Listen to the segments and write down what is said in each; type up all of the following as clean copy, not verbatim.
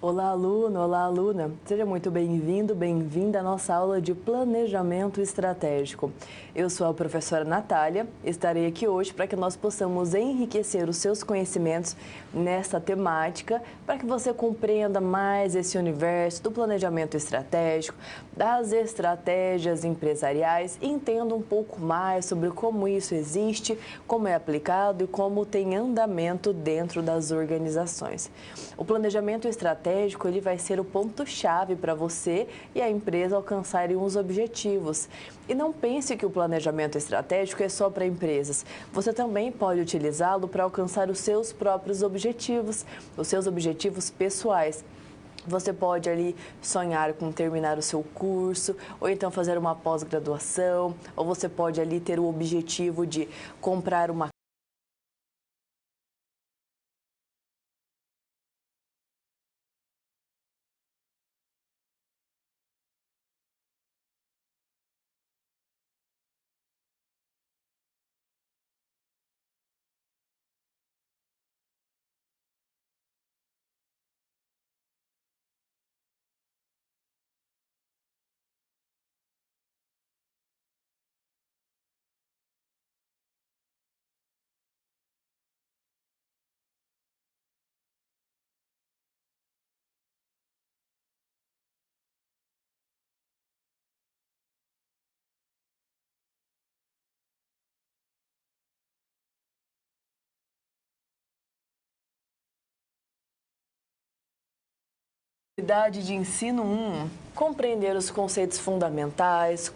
Olá, aluno, olá, aluna. Seja muito bem-vindo, bem-vinda à nossa aula de Planejamento Estratégico. Eu sou a professora Natália, estarei aqui hoje para que nós possamos enriquecer os seus conhecimentos nessa temática, para que você compreenda mais esse universo do planejamento estratégico, das estratégias empresariais e entenda um pouco mais sobre como isso existe, como é aplicado e como tem andamento dentro das organizações. O planejamento estratégico ele vai ser o ponto-chave para você e a empresa alcançarem os objetivos. E não pense que o planejamento estratégico é só para empresas. Você também pode utilizá-lo para alcançar os seus próprios objetivos, os seus objetivos pessoais. Você pode ali sonhar com terminar o seu curso, ou então fazer uma pós-graduação, ou você pode ali ter o objetivo de comprar uma Unidade de ensino 1, compreender os conceitos fundamentais,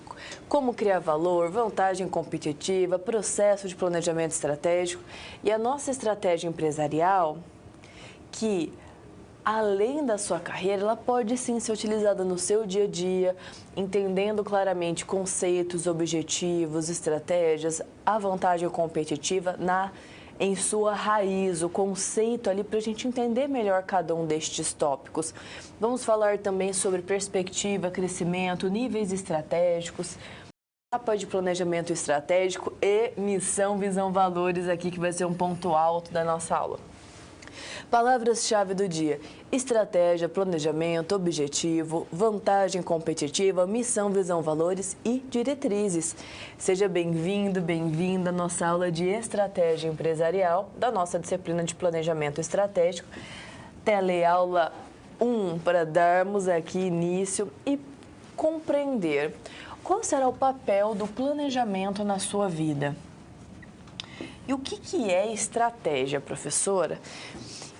como criar valor, vantagem competitiva, processo de planejamento estratégico e a nossa estratégia empresarial, que além da sua carreira, ela pode sim ser utilizada no seu dia a dia, entendendo claramente conceitos, objetivos, estratégias, a vantagem competitiva em sua raiz, o conceito ali para a gente entender melhor cada um destes tópicos. Vamos falar também sobre perspectiva, crescimento, níveis estratégicos, etapa de planejamento estratégico e missão, visão, valores aqui que vai ser um ponto alto da nossa aula. Palavras-chave do dia: estratégia, planejamento, objetivo, vantagem competitiva, missão, visão, valores e diretrizes. Seja bem-vindo, bem-vinda à nossa aula de estratégia empresarial da nossa disciplina de planejamento estratégico. Teleaula 1 para darmos aqui início e compreender qual será o papel do planejamento na sua vida. E o que é estratégia, professora?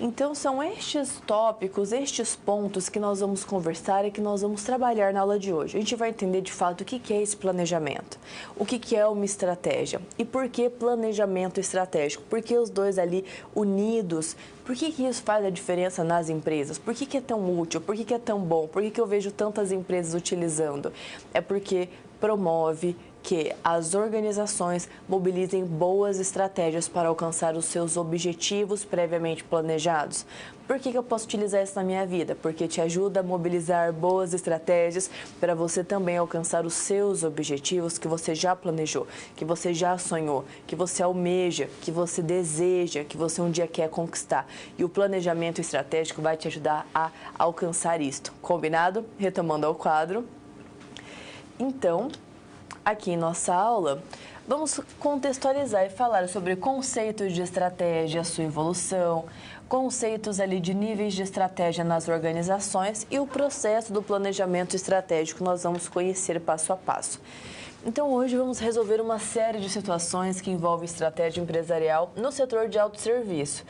Então, são estes tópicos, estes pontos que nós vamos conversar e que nós vamos trabalhar na aula de hoje. A gente vai entender de fato o que é esse planejamento, o que é uma estratégia e por que planejamento estratégico, por que os dois ali unidos, por que isso faz a diferença nas empresas, por que é tão útil, por que é tão bom, por que eu vejo tantas empresas utilizando. É porque promove que as organizações mobilizem boas estratégias para alcançar os seus objetivos previamente planejados. Por que eu posso utilizar isso na minha vida? Porque te ajuda a mobilizar boas estratégias para você também alcançar os seus objetivos que você já planejou, que você já sonhou, que você almeja, que você deseja, que você um dia quer conquistar. E o planejamento estratégico vai te ajudar a alcançar isto. Combinado? Retomando ao quadro. Então, aqui em nossa aula, vamos contextualizar e falar sobre conceitos de estratégia, sua evolução, conceitos ali de níveis de estratégia nas organizações e o processo do planejamento estratégico nós vamos conhecer passo a passo. Então, hoje vamos resolver uma série de situações que envolvem estratégia empresarial no setor de autosserviço,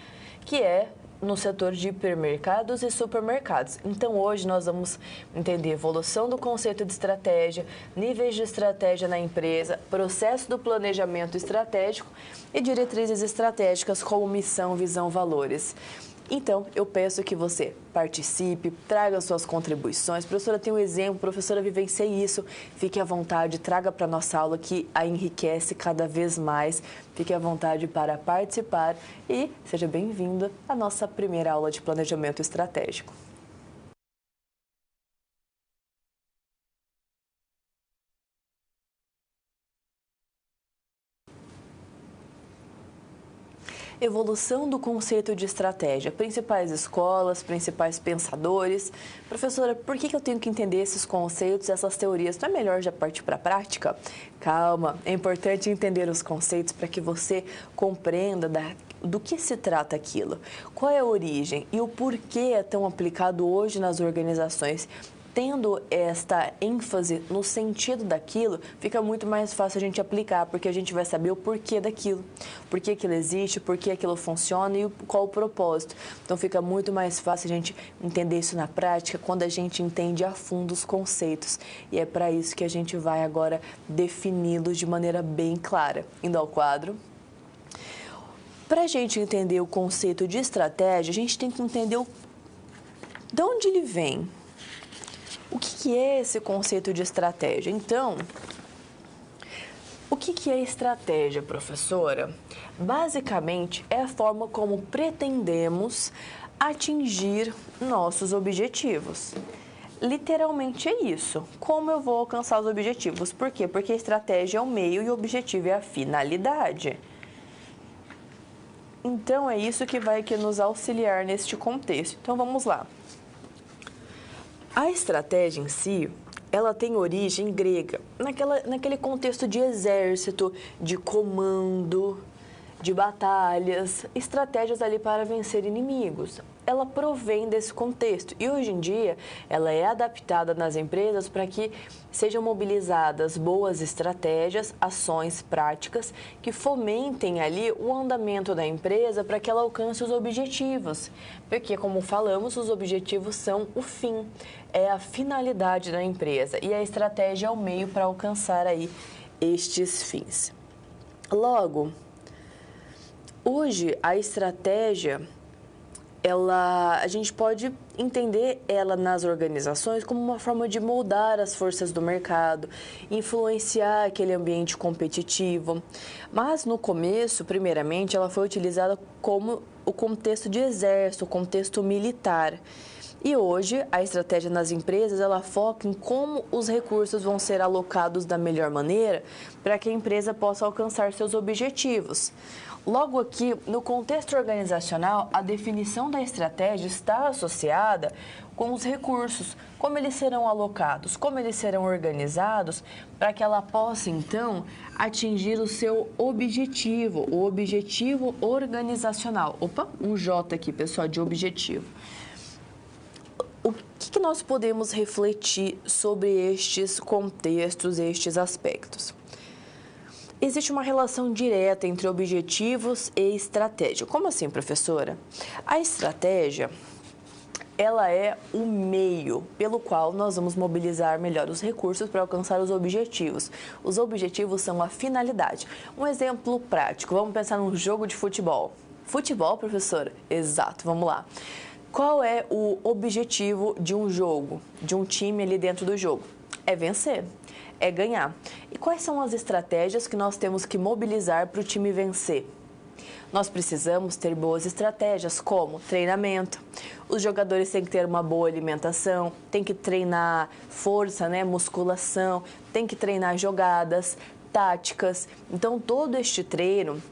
que é no setor de hipermercados e supermercados. Então, hoje nós vamos entender a evolução do conceito de estratégia, níveis de estratégia na empresa, processo do planejamento estratégico e diretrizes estratégicas como missão, visão, valores. Então, eu peço que você participe, traga suas contribuições. Professora, tem um exemplo, professora, vivenciei isso. Fique à vontade, traga para a nossa aula que a enriquece cada vez mais. Fique à vontade para participar e seja bem-vindo à nossa primeira aula de planejamento estratégico. Evolução do conceito de estratégia, principais escolas, principais pensadores. Professora, por que eu tenho que entender esses conceitos, essas teorias? Não é melhor já partir para a prática? Calma, é importante entender os conceitos para que você compreenda do que se trata aquilo, qual é a origem e o porquê é tão aplicado hoje nas organizações. Tendo esta ênfase no sentido daquilo, fica muito mais fácil a gente aplicar, porque a gente vai saber o porquê daquilo, por que aquilo existe, por que aquilo funciona e qual o propósito. Então fica muito mais fácil a gente entender isso na prática quando a gente entende a fundo os conceitos. E é para isso que a gente vai agora defini-los de maneira bem clara. Indo ao quadro. Para a gente entender o conceito de estratégia, a gente tem que entender de onde ele vem. O que é esse conceito de estratégia? Então, o que é estratégia, professora? Basicamente, é a forma como pretendemos atingir nossos objetivos. Literalmente é isso. Como eu vou alcançar os objetivos? Por quê? Porque a estratégia é o meio e o objetivo é a finalidade. Então, é isso que vai nos auxiliar neste contexto. Então, vamos lá. A estratégia em si, ela tem origem grega, naquele contexto de exército, de comando, de batalhas, estratégias ali para vencer inimigos. Ela provém desse contexto e hoje em dia ela é adaptada nas empresas para que sejam mobilizadas boas estratégias, ações práticas que fomentem ali o andamento da empresa para que ela alcance os objetivos. Porque, como falamos, os objetivos são o fim, é a finalidade da empresa e a estratégia é o meio para alcançar aí estes fins. Logo, hoje a estratégia a gente pode entender ela nas organizações como uma forma de moldar as forças do mercado, influenciar aquele ambiente competitivo. Mas no começo, primeiramente, ela foi utilizada como o contexto de exército, o contexto militar. E hoje, a estratégia nas empresas, ela foca em como os recursos vão ser alocados da melhor maneira para que a empresa possa alcançar seus objetivos. Logo aqui, no contexto organizacional, a definição da estratégia está associada com os recursos, como eles serão alocados, como eles serão organizados, para que ela possa, então, atingir o seu objetivo, o objetivo organizacional. Opa, um J aqui, pessoal, de objetivo. O que nós podemos refletir sobre estes contextos, estes aspectos? Existe uma relação direta entre objetivos e estratégia. Como assim, professora? A estratégia, ela é o meio pelo qual nós vamos mobilizar melhor os recursos para alcançar os objetivos. Os objetivos são a finalidade. Um exemplo prático, vamos pensar num jogo de futebol. Futebol, professora? Exato, vamos lá. Qual é o objetivo de um jogo, de um time ali dentro do jogo? É vencer, é ganhar. E quais são as estratégias que nós temos que mobilizar para o time vencer? Nós precisamos ter boas estratégias, como treinamento. Os jogadores têm que ter uma boa alimentação, têm que treinar força, musculação, têm que treinar jogadas, táticas. Então, todo este treino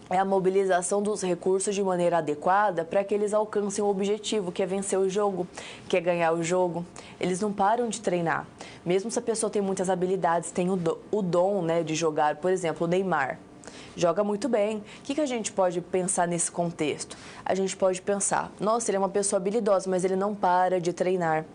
é a mobilização dos recursos de maneira adequada para que eles alcancem o objetivo, que é vencer o jogo, que é ganhar o jogo. Eles não param de treinar. Mesmo se a pessoa tem muitas habilidades, tem o dom de jogar, por exemplo, o Neymar. Joga muito bem. O que a gente pode pensar nesse contexto? A gente pode pensar, nossa, ele é uma pessoa habilidosa, mas ele não para de treinar.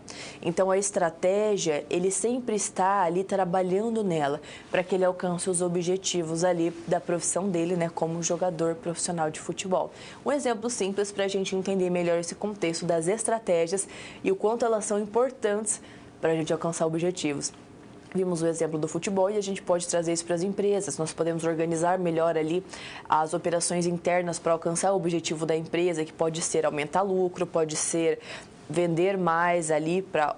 Então, a estratégia, ele sempre está ali trabalhando nela para que ele alcance os objetivos ali da profissão dele, como jogador profissional de futebol. Um exemplo simples para a gente entender melhor esse contexto das estratégias e o quanto elas são importantes para a gente alcançar objetivos. Vimos o exemplo do futebol e a gente pode trazer isso para as empresas. Nós podemos organizar melhor ali as operações internas para alcançar o objetivo da empresa, que pode ser aumentar lucro, pode ser vender mais ali para,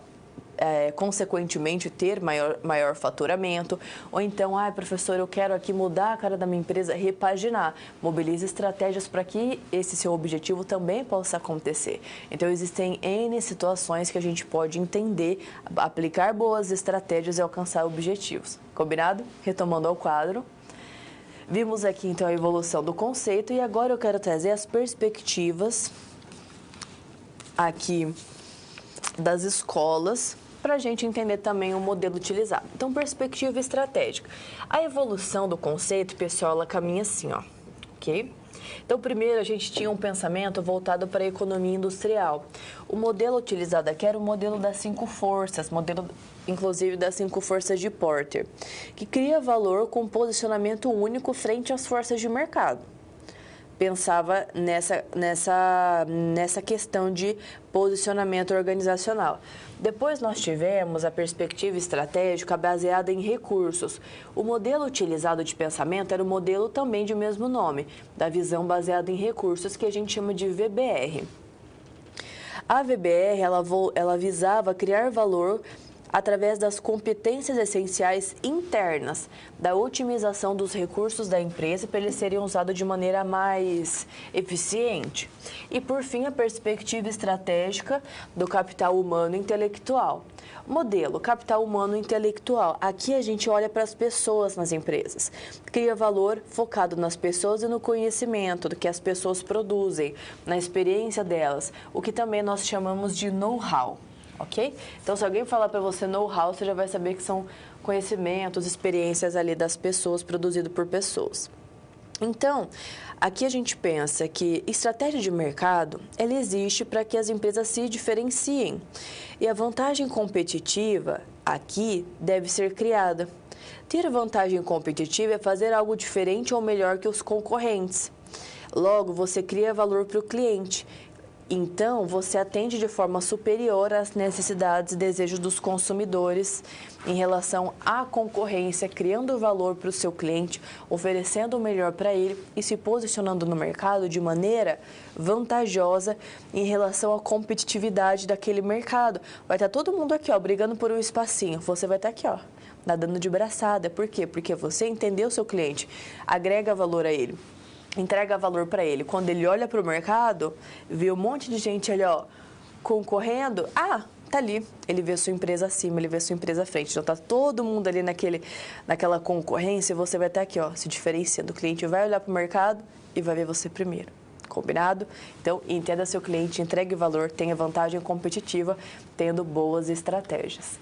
consequentemente, ter maior faturamento. Ou então, professor, eu quero aqui mudar a cara da minha empresa, repaginar. Mobilize estratégias para que esse seu objetivo também possa acontecer. Então, existem N situações que a gente pode entender, aplicar boas estratégias e alcançar objetivos. Combinado? Retomando ao quadro. Vimos aqui então a evolução do conceito e agora eu quero trazer as perspectivas aqui das escolas para a gente entender também o modelo utilizado. Então, perspectiva estratégica. A evolução do conceito, pessoal, ela caminha assim, ó, ok? Então, primeiro, a gente tinha um pensamento voltado para a economia industrial. O modelo utilizado aqui era o modelo das 5 forças, modelo, inclusive, das 5 forças de Porter, que cria valor com posicionamento único frente às forças de mercado. Pensava nessa questão de posicionamento organizacional. Depois nós tivemos a perspectiva estratégica baseada em recursos. O modelo utilizado de pensamento era o modelo também de mesmo nome, da visão baseada em recursos, que a gente chama de VBR. A VBR, ela visava criar valor através das competências essenciais internas, da otimização dos recursos da empresa para eles serem usados de maneira mais eficiente. E, por fim, a perspectiva estratégica do capital humano intelectual. Modelo, capital humano intelectual. Aqui a gente olha para as pessoas nas empresas. Cria valor focado nas pessoas e no conhecimento do que as pessoas produzem, na experiência delas, o que também nós chamamos de know-how. Ok? Então, se alguém falar para você know-how, você já vai saber que são conhecimentos, experiências ali das pessoas, produzido por pessoas. Então, aqui a gente pensa que estratégia de mercado, ela existe para que as empresas se diferenciem. E a vantagem competitiva aqui deve ser criada. Ter vantagem competitiva é fazer algo diferente ou melhor que os concorrentes. Logo, você cria valor para o cliente. Então, você atende de forma superior às necessidades e desejos dos consumidores em relação à concorrência, criando valor para o seu cliente, oferecendo o melhor para ele e se posicionando no mercado de maneira vantajosa em relação à competitividade daquele mercado. Vai estar todo mundo aqui, ó, brigando por um espacinho. Você vai estar aqui, ó, nadando de braçada. Por quê? Porque você entendeu o seu cliente, agrega valor a ele. Entrega valor para ele. Quando ele olha para o mercado, vê um monte de gente ali, ó, concorrendo, tá ali. Ele vê sua empresa acima, ele vê sua empresa à frente. Então, tá todo mundo ali naquela concorrência e você vai estar aqui, ó, se diferenciando. O cliente vai olhar para o mercado e vai ver você primeiro. Combinado? Então, entenda seu cliente, entregue valor, tenha vantagem competitiva, tendo boas estratégias.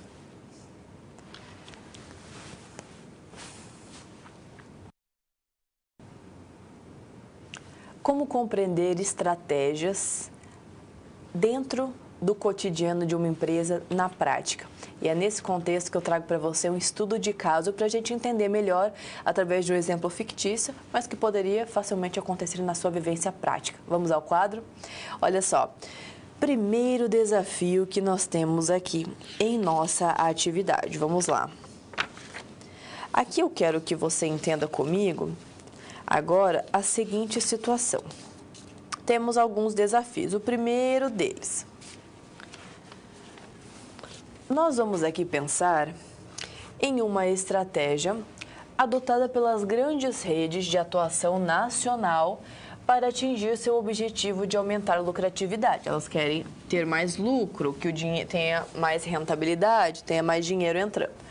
Como compreender estratégias dentro do cotidiano de uma empresa na prática? E é nesse contexto que eu trago para você um estudo de caso para a gente entender melhor através de um exemplo fictício, mas que poderia facilmente acontecer na sua vivência prática. Vamos ao quadro? Olha só, primeiro desafio que nós temos aqui em nossa atividade. Vamos lá. Aqui eu quero que você entenda comigo agora a seguinte situação. Temos alguns desafios. O primeiro deles. Nós vamos aqui pensar em uma estratégia adotada pelas grandes redes de atuação nacional para atingir seu objetivo de aumentar a lucratividade. Elas querem ter mais lucro, que o dinheiro tenha mais rentabilidade, tenha mais dinheiro entrando.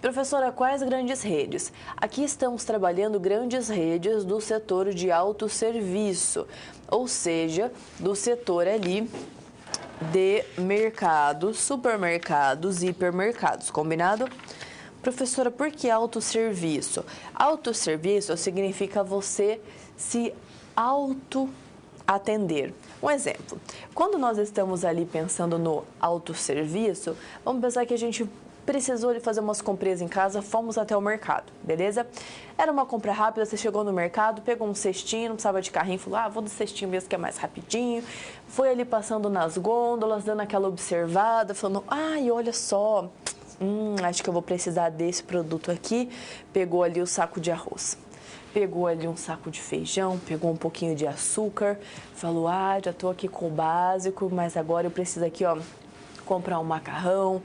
Professora, quais grandes redes? Aqui estamos trabalhando grandes redes do setor de autosserviço, ou seja, do setor ali de mercados, supermercados e hipermercados, combinado? Professora, por que autosserviço? Autosserviço significa você se auto-atender. Um exemplo, quando nós estamos ali pensando no autosserviço, vamos pensar que a gente precisou de fazer umas compras em casa, fomos até o mercado, beleza? Era uma compra rápida, você chegou no mercado, pegou um cestinho, não precisava de carrinho, falou, vou do cestinho mesmo que é mais rapidinho. Foi ali passando nas gôndolas, dando aquela observada, falando, olha só, acho que eu vou precisar desse produto aqui. Pegou ali o saco de arroz, pegou ali um saco de feijão, pegou um pouquinho de açúcar, falou, já tô aqui com o básico, mas agora eu preciso aqui, ó, comprar um macarrão.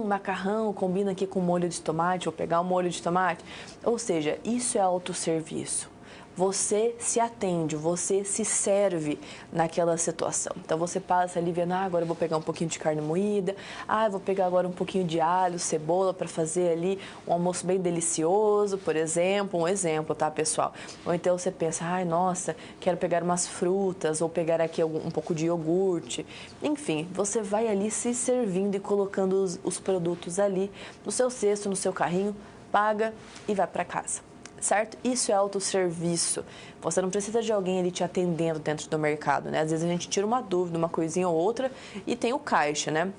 Macarrão combina aqui com molho de tomate, vou pegar um molho de tomate. Ou seja, isso é autosserviço. você se atende, você se serve naquela situação. Então você passa ali vendo, agora eu vou pegar um pouquinho de carne moída, eu vou pegar agora um pouquinho de alho, cebola para fazer ali um almoço bem delicioso, por exemplo, um exemplo, tá, pessoal? Ou então você pensa, nossa, quero pegar umas frutas ou pegar aqui um pouco de iogurte. Enfim, você vai ali se servindo e colocando os produtos ali no seu cesto, no seu carrinho, paga e vai para casa. Certo? Isso é autosserviço. Você não precisa de alguém ali te atendendo dentro do mercado, né? Às vezes a gente tira uma dúvida, uma coisinha ou outra e tem o caixa, né?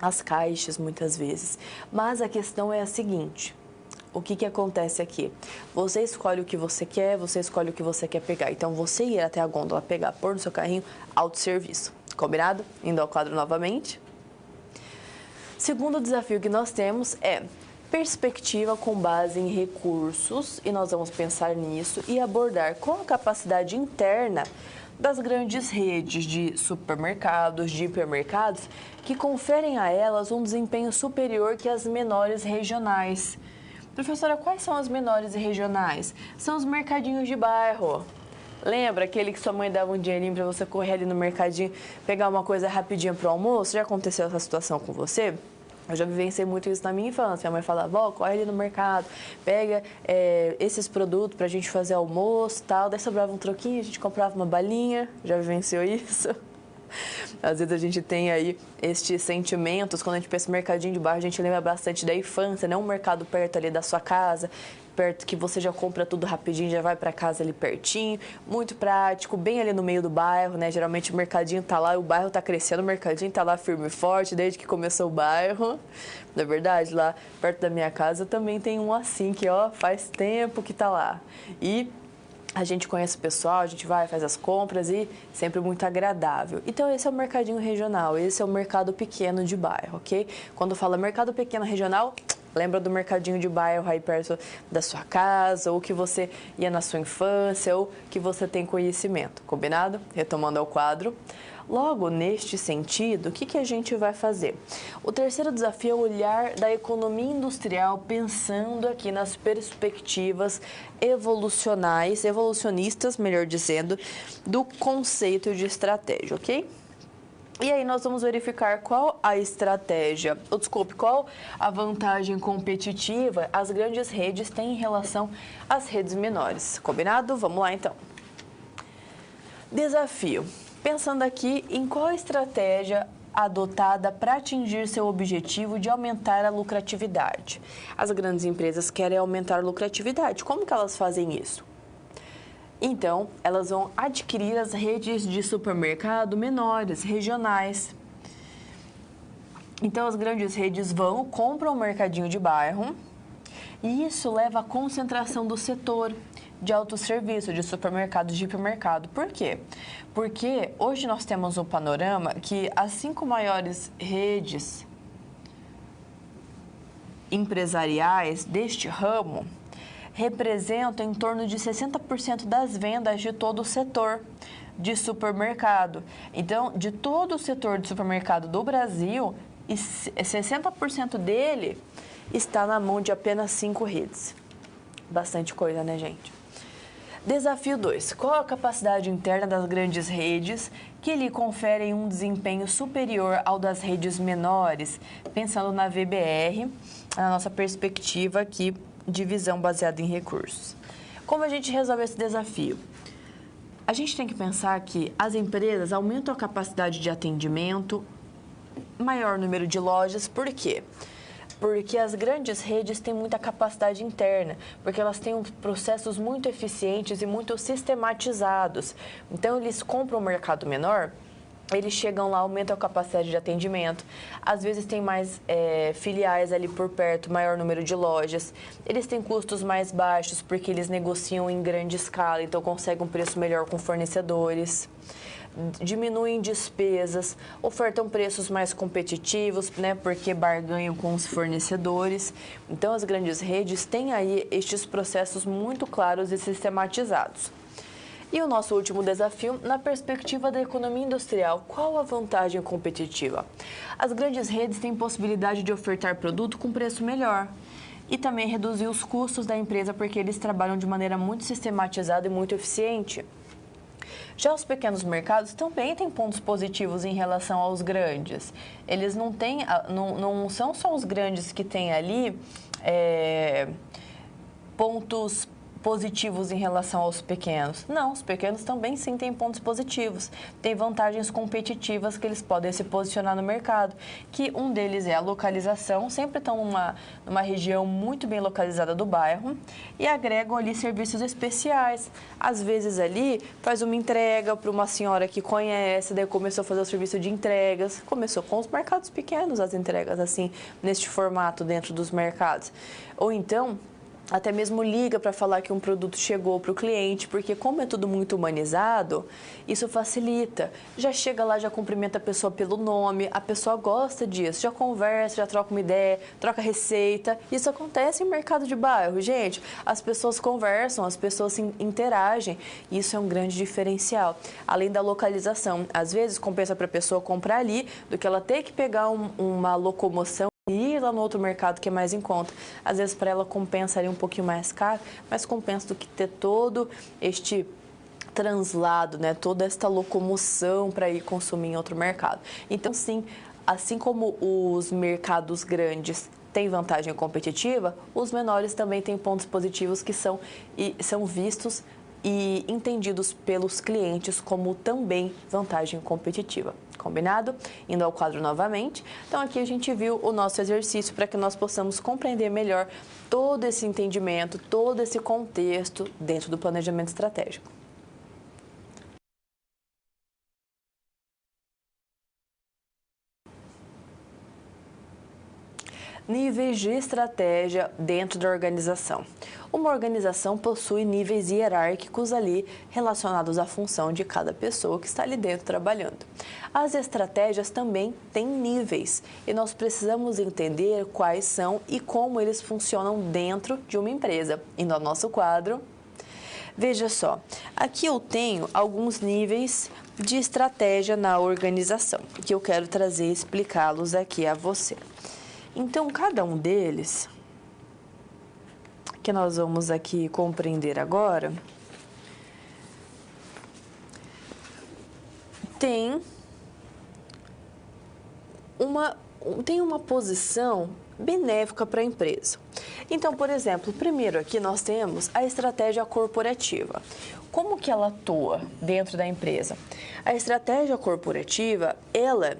As caixas, muitas vezes. Mas a questão é a seguinte, o que acontece aqui? Você escolhe o que você quer, você escolhe o que você quer pegar. Então, você ir até a gôndola pegar, pôr no seu carrinho, autosserviço. Combinado? Indo ao quadro novamente. Segundo desafio que nós temos é perspectiva com base em recursos, e nós vamos pensar nisso e abordar qual a capacidade interna das grandes redes de supermercados, de hipermercados, que conferem a elas um desempenho superior que as menores regionais. Professora, quais são as menores e regionais? São os mercadinhos de bairro. Lembra aquele que sua mãe dava um dinheirinho para você correr ali no mercadinho, pegar uma coisa rapidinho para o almoço? Já aconteceu essa situação com você? Eu já vivenciei muito isso na minha infância. Minha mãe falava, corre ali no mercado, pega esses produtos pra gente fazer almoço e tal. Daí sobrava um troquinho, a gente comprava uma balinha. Já vivenciou isso? Às vezes a gente tem aí estes sentimentos. Quando a gente pensa em mercadinho de bairro, a gente lembra bastante da infância, né? Um mercado perto ali da sua casa, perto que você já compra tudo rapidinho, já vai para casa ali pertinho, muito prático, bem ali no meio do bairro, né? Geralmente o mercadinho tá lá, o bairro tá crescendo, o mercadinho tá lá firme e forte desde que começou o bairro. Na verdade, lá perto da minha casa também tem um assim que, faz tempo que tá lá. E a gente conhece o pessoal, a gente vai, faz as compras e sempre muito agradável. Então, esse é o mercadinho regional, esse é o mercado pequeno de bairro, ok? Quando fala mercado pequeno regional, lembra do mercadinho de bairro aí perto da sua casa, ou que você ia na sua infância, ou que você tem conhecimento, combinado? Retomando ao quadro. Logo, neste sentido, o que a gente vai fazer? O terceiro desafio é o olhar da economia industrial, pensando aqui nas perspectivas evolucionistas, melhor dizendo, do conceito de estratégia, ok? E aí nós vamos verificar qual a estratégia, qual a vantagem competitiva as grandes redes têm em relação às redes menores. Combinado? Vamos lá então. Desafio. Pensando aqui em qual estratégia adotada para atingir seu objetivo de aumentar a lucratividade. As grandes empresas querem aumentar a lucratividade. Como que elas fazem isso? Então, elas vão adquirir as redes de supermercado menores, regionais. Então, as grandes redes compram o mercadinho de bairro e isso leva à concentração do setor de autosserviço, de supermercado, de hipermercado. Por quê? Porque hoje nós temos um panorama que as 5 maiores redes empresariais deste ramo representam em torno de 60% das vendas de todo o setor de supermercado. Então, de todo o setor de supermercado do Brasil, 60% dele está na mão de apenas 5 redes. Bastante coisa, né, gente? Desafio 2. Qual a capacidade interna das grandes redes que lhe conferem um desempenho superior ao das redes menores? Pensando na VBR, na nossa perspectiva aqui de visão baseada em recursos. Como a gente resolve esse desafio? A gente tem que pensar que as empresas aumentam a capacidade de atendimento, maior número de lojas, por quê? Porque as grandes redes têm muita capacidade interna, porque elas têm processos muito eficientes e muito sistematizados. Então, eles compram um mercado menor, eles chegam lá, aumentam a capacidade de atendimento, às vezes tem mais filiais ali por perto, maior número de lojas, eles têm custos mais baixos porque eles negociam em grande escala, então conseguem um preço melhor com fornecedores, diminuem despesas, ofertam preços mais competitivos, né, porque barganham com os fornecedores. Então, as grandes redes têm aí estes processos muito claros e sistematizados. E o nosso último desafio, na perspectiva da economia industrial, qual a vantagem competitiva? As grandes redes têm possibilidade de ofertar produto com preço melhor. e também reduzir os custos da empresa, porque eles trabalham de maneira muito sistematizada e muito eficiente. Já os pequenos mercados também têm pontos positivos em relação aos grandes. Eles não têm, não são só os grandes que têm ali pontos positivos em relação aos pequenos. Não, os pequenos também sim têm pontos positivos. Tem vantagens competitivas que eles podem se posicionar no mercado, que um deles é a localização, sempre estão numa região muito bem localizada do bairro e agregam ali serviços especiais. Às vezes ali faz uma entrega para uma senhora que conhece, daí começou a fazer o serviço de entregas. Começou com os mercados pequenos, as entregas assim, neste formato dentro dos mercados. Ou então até mesmo liga para falar que um produto chegou para o cliente, porque como é tudo muito humanizado, isso facilita. Já chega lá, já cumprimenta a pessoa pelo nome, a pessoa gosta disso, já conversa, já troca uma ideia, troca receita. Isso acontece em mercado de bairro, gente. As pessoas conversam, as pessoas interagem, isso é um grande diferencial. Além da localização, às vezes compensa para a pessoa comprar ali do que ela ter que pegar uma locomoção e ir lá no outro mercado que é mais em conta. Às vezes para ela compensa ali um pouquinho mais caro, mas compensa do que ter todo este translado, né? Toda esta locomoção para ir consumir em outro mercado. Então, sim, assim como os mercados grandes têm vantagem competitiva, os menores também têm pontos positivos que são vistos e entendidos pelos clientes como também vantagem competitiva. Combinado? Indo ao quadro novamente. Então, aqui a gente viu o nosso exercício para que nós possamos compreender melhor todo esse entendimento, todo esse contexto dentro do planejamento estratégico. Níveis de estratégia dentro da organização. Uma organização possui níveis hierárquicos ali relacionados à função de cada pessoa que está ali dentro trabalhando. As estratégias também têm níveis e nós precisamos entender quais são e como eles funcionam dentro de uma empresa. Indo ao nosso quadro, veja só, aqui eu tenho alguns níveis de estratégia na organização que eu quero trazer e explicá-los aqui a você. Então, cada um deles, que nós vamos aqui compreender agora, tem uma posição benéfica para a empresa. Então, por exemplo, primeiro aqui nós temos a estratégia corporativa. Como que ela atua dentro da empresa? A estratégia corporativa, ela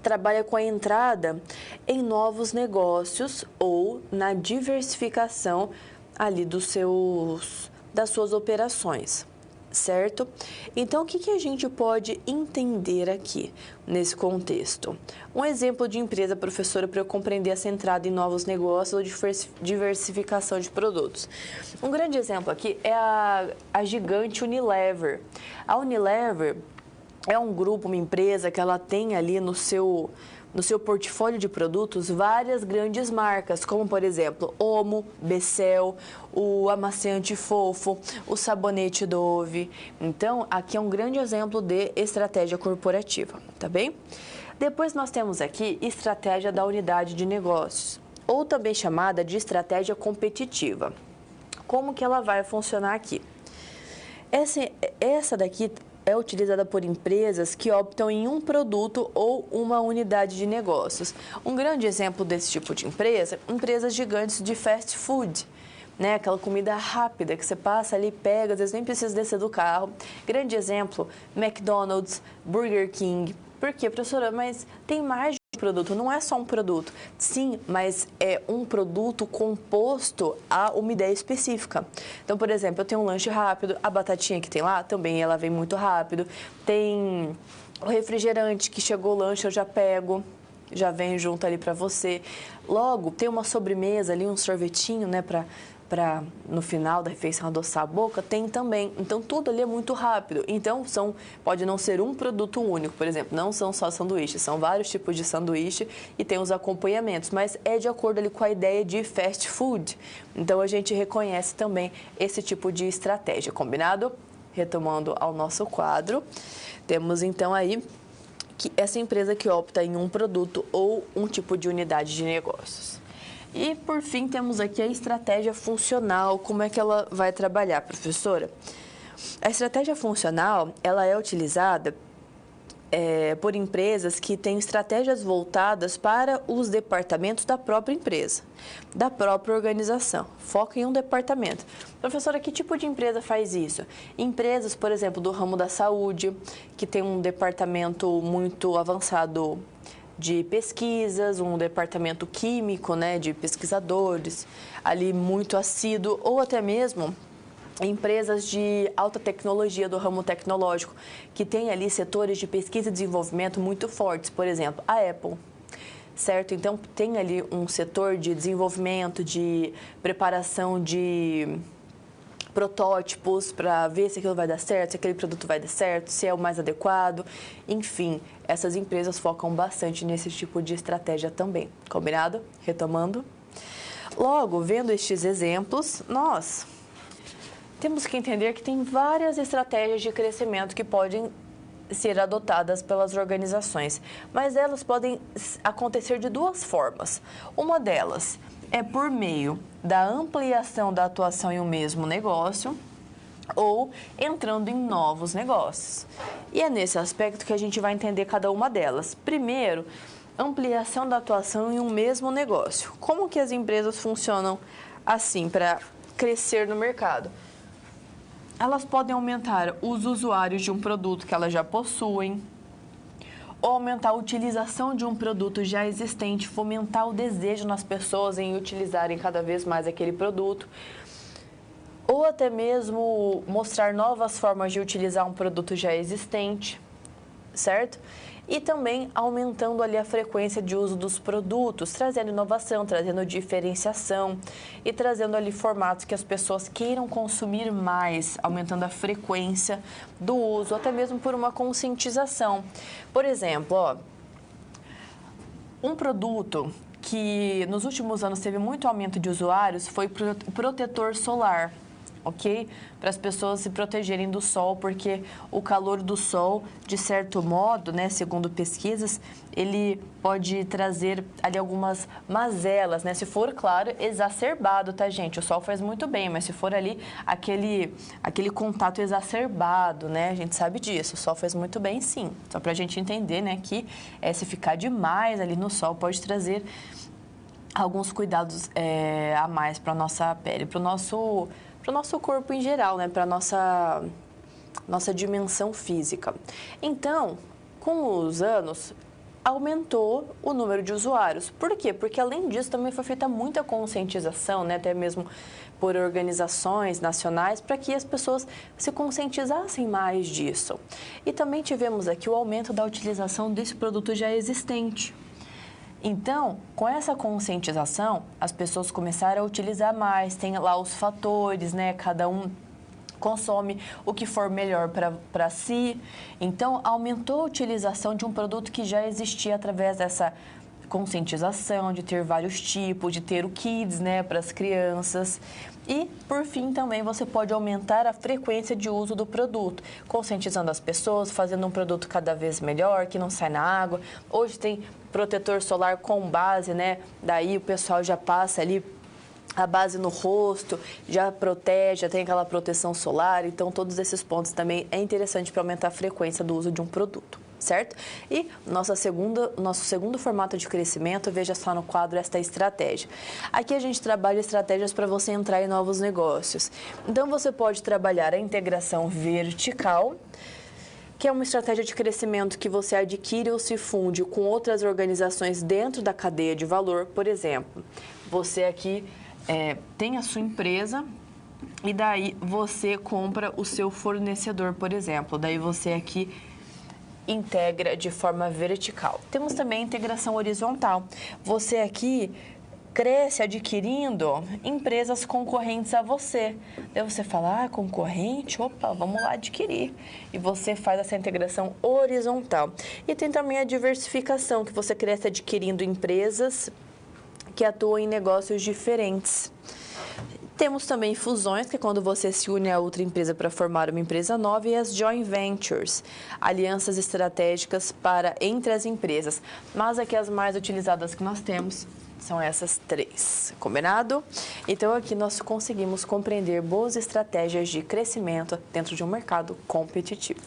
trabalha com a entrada em novos negócios ou na diversificação ali das suas operações, certo? Então, o que a gente pode entender aqui nesse contexto? Um exemplo de empresa, professora, para eu compreender essa entrada em novos negócios ou diversificação de produtos. Um grande exemplo aqui é a gigante Unilever. A Unilever é um grupo, uma empresa que ela tem ali no seu portfólio de produtos várias grandes marcas, como por exemplo, Omo, Becel, o amaciante fofo, o sabonete Dove. Então, aqui é um grande exemplo de estratégia corporativa, tá bem? Depois nós temos aqui estratégia da unidade de negócios, ou também chamada de estratégia competitiva. Como que ela vai funcionar aqui? Essa daqui é utilizada por empresas que optam em um produto ou uma unidade de negócios. Um grande exemplo desse tipo de empresa, empresas gigantes de fast food, né? Aquela comida rápida que você passa ali, pega, às vezes nem precisa descer do carro. Grande exemplo, McDonald's, Burger King. Por quê, professora? Mas tem mais de um produto, não é só um produto. Sim, mas é um produto composto a uma ideia específica. Então, por exemplo, eu tenho um lanche rápido, a batatinha que tem lá também, ela vem muito rápido. Tem o refrigerante que chegou o lanche, eu já pego, já vem junto ali para você. Logo, tem uma sobremesa ali, um sorvetinho, né, para no final da refeição adoçar a boca, tem também. Então, tudo ali é muito rápido. Então, pode não ser um produto único, por exemplo, não são só sanduíches, são vários tipos de sanduíche e tem os acompanhamentos, mas é de acordo ali com a ideia de fast food. Então, a gente reconhece também esse tipo de estratégia, combinado? Retomando ao nosso quadro, temos então aí que essa empresa que opta em um produto ou um tipo de unidade de negócios. E, por fim, temos aqui a estratégia funcional. Como é que ela vai trabalhar, professora? A estratégia funcional, ela é utilizada por empresas que têm estratégias voltadas para os departamentos da própria empresa, da própria organização. Foca em um departamento. Professora, que tipo de empresa faz isso? Empresas, por exemplo, do ramo da saúde, que tem um departamento muito avançado de pesquisas, um departamento químico, né, de pesquisadores, ali muito assíduo, ou até mesmo empresas de alta tecnologia do ramo tecnológico, que tem ali setores de pesquisa e desenvolvimento muito fortes, por exemplo, a Apple, certo? Então, tem ali um setor de desenvolvimento, de preparação de protótipos para ver se aquilo vai dar certo, se aquele produto vai dar certo, se é o mais adequado. Enfim, essas empresas focam bastante nesse tipo de estratégia também. Combinado? Retomando. Logo, vendo estes exemplos, nós temos que entender que tem várias estratégias de crescimento que podem ser adotadas pelas organizações, mas elas podem acontecer de duas formas. Uma delas é por meio da ampliação da atuação em um mesmo negócio ou entrando em novos negócios. E é nesse aspecto que a gente vai entender cada uma delas. Primeiro, ampliação da atuação em um mesmo negócio. Como que as empresas funcionam assim para crescer no mercado? Elas podem aumentar os usuários de um produto que elas já possuem, ou aumentar a utilização de um produto já existente, fomentar o desejo nas pessoas em utilizarem cada vez mais aquele produto, ou até mesmo mostrar novas formas de utilizar um produto já existente, certo? E também aumentando ali a frequência de uso dos produtos, trazendo inovação, trazendo diferenciação e trazendo ali formatos que as pessoas queiram consumir mais, aumentando a frequência do uso, até mesmo por uma conscientização. Por exemplo, um produto que nos últimos anos teve muito aumento de usuários foi o protetor solar. Ok? Para as pessoas se protegerem do sol, porque o calor do sol, de certo modo, né, segundo pesquisas, ele pode trazer ali algumas mazelas, né? Se for, claro, exacerbado, tá, gente? O sol faz muito bem, mas se for ali aquele contato exacerbado, né? A gente sabe disso, o sol faz muito bem, sim. Só para a gente entender, né, que se ficar demais ali no sol pode trazer alguns cuidados a mais para a nossa pele, para o nosso corpo em geral, né? Para a nossa dimensão física. Então, com os anos, aumentou o número de usuários. Por quê? Porque, além disso, também foi feita muita conscientização, né? Até mesmo por organizações nacionais, para que as pessoas se conscientizassem mais disso. E também tivemos aqui o aumento da utilização desse produto já existente. Então, com essa conscientização, as pessoas começaram a utilizar mais, tem lá os fatores, né? Cada um consome o que for melhor para si. Então, aumentou a utilização de um produto que já existia através dessa conscientização, de ter vários tipos, de ter o Kids, né, para as crianças. E, por fim, também você pode aumentar a frequência de uso do produto, conscientizando as pessoas, fazendo um produto cada vez melhor, que não sai na água. Hoje tem protetor solar com base, né? Daí o pessoal já passa ali a base no rosto, já protege, já tem aquela proteção solar. Então, todos esses pontos também é interessante para aumentar a frequência do uso de um produto, certo? E nosso segundo formato de crescimento, veja só no quadro esta estratégia. Aqui a gente trabalha estratégias para você entrar em novos negócios. Então, você pode trabalhar a integração vertical, que é uma estratégia de crescimento que você adquire ou se funde com outras organizações dentro da cadeia de valor. Por exemplo, você aqui tem a sua empresa e daí você compra o seu fornecedor, por exemplo. Daí você aqui integra de forma vertical. Temos também a integração horizontal. Você aqui cresce adquirindo empresas concorrentes a você. Daí você fala, concorrente? Opa, vamos lá adquirir. E você faz essa integração horizontal. E tem também a diversificação, que você cresce adquirindo empresas que atuam em negócios diferentes. Temos também fusões, que é quando você se une a outra empresa para formar uma empresa nova, e as joint ventures, alianças estratégicas entre as empresas. Mas aqui as mais utilizadas que nós temos São essas 3, combinado? Então, aqui nós conseguimos compreender boas estratégias de crescimento dentro de um mercado competitivo.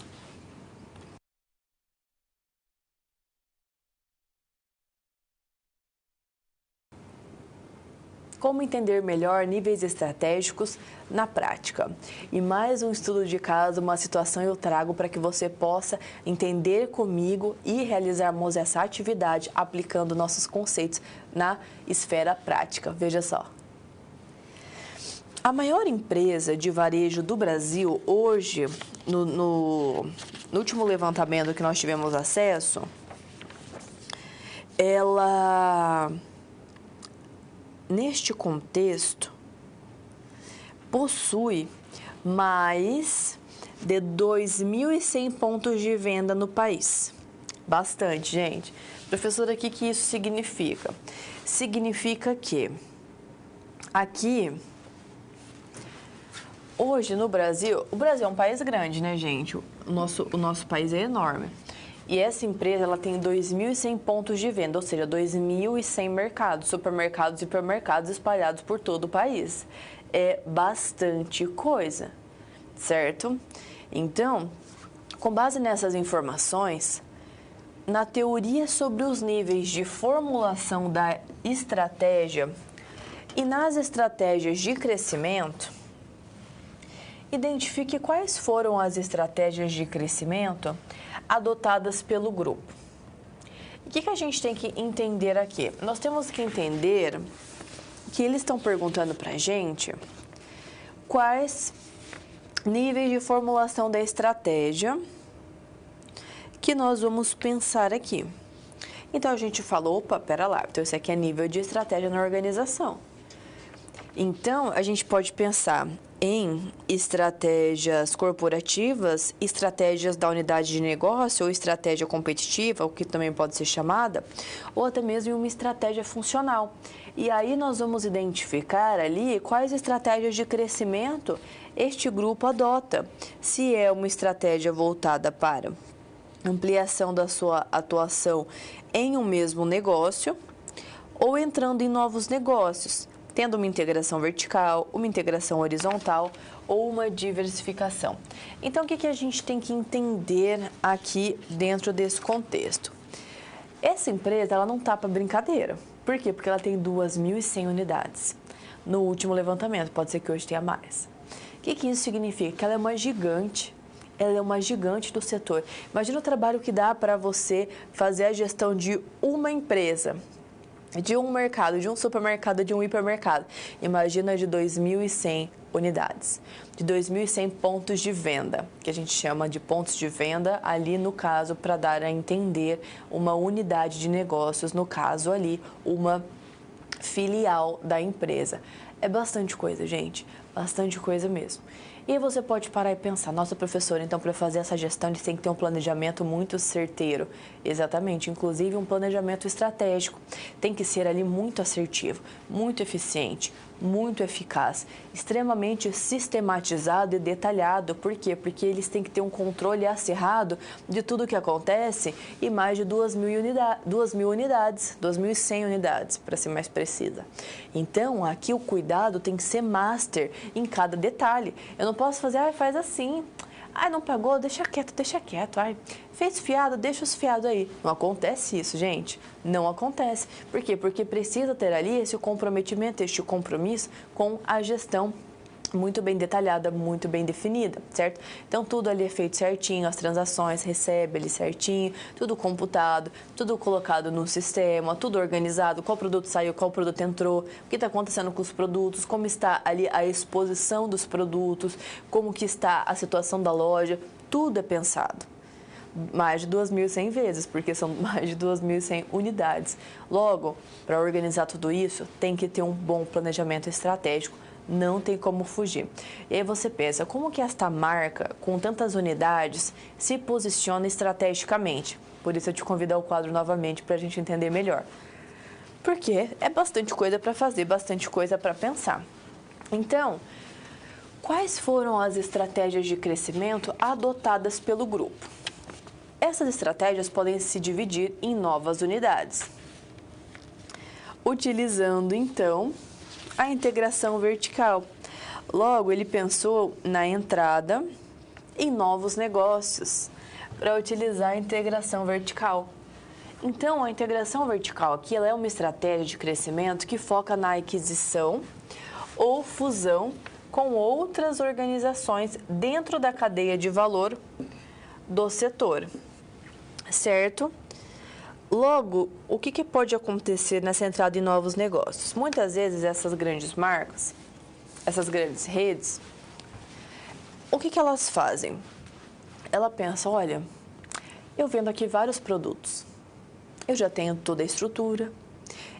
Como entender melhor níveis estratégicos na prática. E mais um estudo de caso, uma situação eu trago para que você possa entender comigo e realizarmos essa atividade aplicando nossos conceitos na esfera prática. Veja só. A maior empresa de varejo do Brasil hoje, no último levantamento que nós tivemos acesso, ela... Neste contexto, possui mais de 2.100 pontos de venda no país. Bastante, gente. Professora, o que isso significa? Significa que aqui, hoje no Brasil, o Brasil é um país grande, né, gente? O nosso país é enorme. E essa empresa, ela tem 2.100 pontos de venda, ou seja, 2.100 mercados, supermercados e hipermercados espalhados por todo o país. É bastante coisa, certo? Então, com base nessas informações, na teoria sobre os níveis de formulação da estratégia e nas estratégias de crescimento, identifique quais foram as estratégias de crescimento adotadas pelo grupo. O que a gente tem que entender aqui? Nós temos que entender que eles estão perguntando para a gente quais níveis de formulação da estratégia que nós vamos pensar aqui. Então, a gente falou, opa, pera lá, então esse aqui é nível de estratégia na organização. Então, a gente pode pensar em estratégias corporativas, estratégias da unidade de negócio ou estratégia competitiva, o que também pode ser chamada, ou até mesmo em uma estratégia funcional. E aí nós vamos identificar ali quais estratégias de crescimento este grupo adota. Se é uma estratégia voltada para ampliação da sua atuação em um mesmo negócio ou entrando em novos negócios, tendo uma integração vertical, uma integração horizontal ou uma diversificação. Então, o que a gente tem que entender aqui dentro desse contexto? Essa empresa, ela não está para brincadeira. Por quê? Porque ela tem 2.100 unidades. No último levantamento, pode ser que hoje tenha mais. O que isso significa? Que ela é uma gigante. Ela é uma gigante do setor. Imagina o trabalho que dá para você fazer a gestão de uma empresa, de um mercado, de um supermercado, de um hipermercado. Imagina de 2.100 unidades, de 2.100 pontos de venda, que a gente chama de pontos de venda ali no caso para dar a entender uma unidade de negócios, no caso ali uma filial da empresa. É bastante coisa, gente, bastante coisa mesmo. E aí você pode parar e pensar, nossa, professora, então para fazer essa gestão eles têm que ter um planejamento muito certeiro. Exatamente, inclusive um planejamento estratégico. Tem que ser ali muito assertivo, muito eficiente, muito eficaz, extremamente sistematizado e detalhado. Por quê? Porque eles têm que ter um controle acirrado de tudo o que acontece e mais de 2.000 unidades, 2.100 unidades, para ser mais precisa. Então, aqui o cuidado tem que ser master em cada detalhe. Eu não posso fazer, faz assim. Não pagou, deixa quieto. Fez fiado, deixa os fiados aí. Não acontece isso, gente. Não acontece. Por quê? Porque precisa ter ali esse comprometimento, este compromisso com a gestão muito bem detalhada, muito bem definida, certo? Então, tudo ali é feito certinho, as transações recebe ali certinho, tudo computado, tudo colocado no sistema, tudo organizado, qual produto saiu, qual produto entrou, o que está acontecendo com os produtos, como está ali a exposição dos produtos, como que está a situação da loja, tudo é pensado. Mais de 2.100 vezes, porque são mais de 2.100 unidades. Logo, para organizar tudo isso, tem que ter um bom planejamento estratégico. Não tem como fugir. E aí você pensa, como que esta marca, com tantas unidades, se posiciona estrategicamente? Por isso eu te convido ao quadro novamente para a gente entender melhor. Porque é bastante coisa para fazer, bastante coisa para pensar. Então, quais foram as estratégias de crescimento adotadas pelo grupo? Essas estratégias podem se dividir em novas unidades. utilizando então a integração vertical. Logo, ele pensou na entrada em novos negócios para utilizar a integração vertical. Então, a integração vertical aqui ela é uma estratégia de crescimento que foca na aquisição ou fusão com outras organizações dentro da cadeia de valor do setor, certo? Logo, o que pode acontecer nessa entrada em novos negócios? Muitas vezes essas grandes marcas, essas grandes redes, o que elas fazem? Ela pensa, olha, eu vendo aqui vários produtos, eu já tenho toda a estrutura,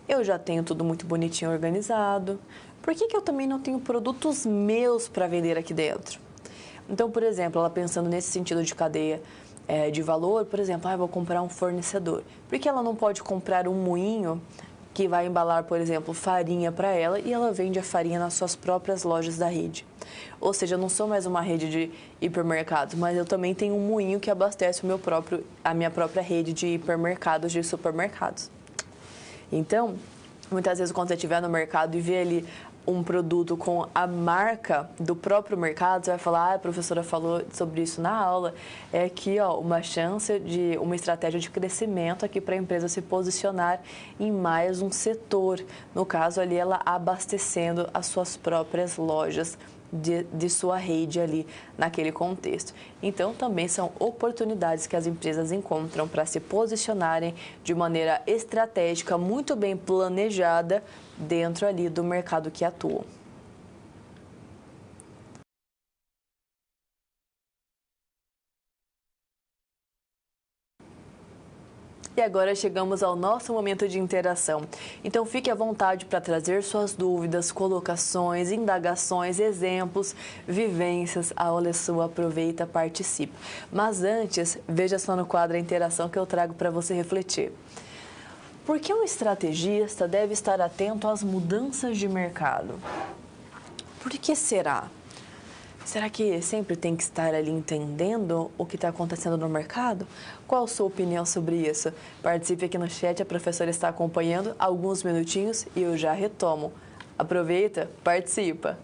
eu já tenho tudo muito bonitinho organizado, por que eu também não tenho produtos meus para vender aqui dentro? Então, por exemplo, ela pensando nesse sentido de cadeia de valor, por exemplo, eu vou comprar um fornecedor. Por que ela não pode comprar um moinho que vai embalar, por exemplo, farinha para ela e ela vende a farinha nas suas próprias lojas da rede? Ou seja, eu não sou mais uma rede de hipermercados, mas eu também tenho um moinho que abastece a minha própria rede de hipermercados, de supermercados. Então, muitas vezes quando você estiver no mercado e vê ali um produto com a marca do próprio mercado, você vai falar, a professora falou sobre isso na aula, é aqui ó, uma chance de uma estratégia de crescimento aqui para a empresa se posicionar em mais um setor. No caso ali, ela abastecendo as suas próprias lojas de sua rede ali naquele contexto. Então, também são oportunidades que as empresas encontram para se posicionarem de maneira estratégica, muito bem planejada, dentro ali do mercado que atuam. E agora chegamos ao nosso momento de interação. Então fique à vontade para trazer suas dúvidas, colocações, indagações, exemplos, vivências. A aula é sua, aproveita, participa. Mas antes, veja só no quadro a interação que eu trago para você refletir. Por que um estrategista deve estar atento às mudanças de mercado? Por que será? Será que sempre tem que estar ali entendendo o que está acontecendo no mercado? Qual a sua opinião sobre isso? Participe aqui no chat, a professora está acompanhando alguns minutinhos e eu já retomo. Aproveita, participa!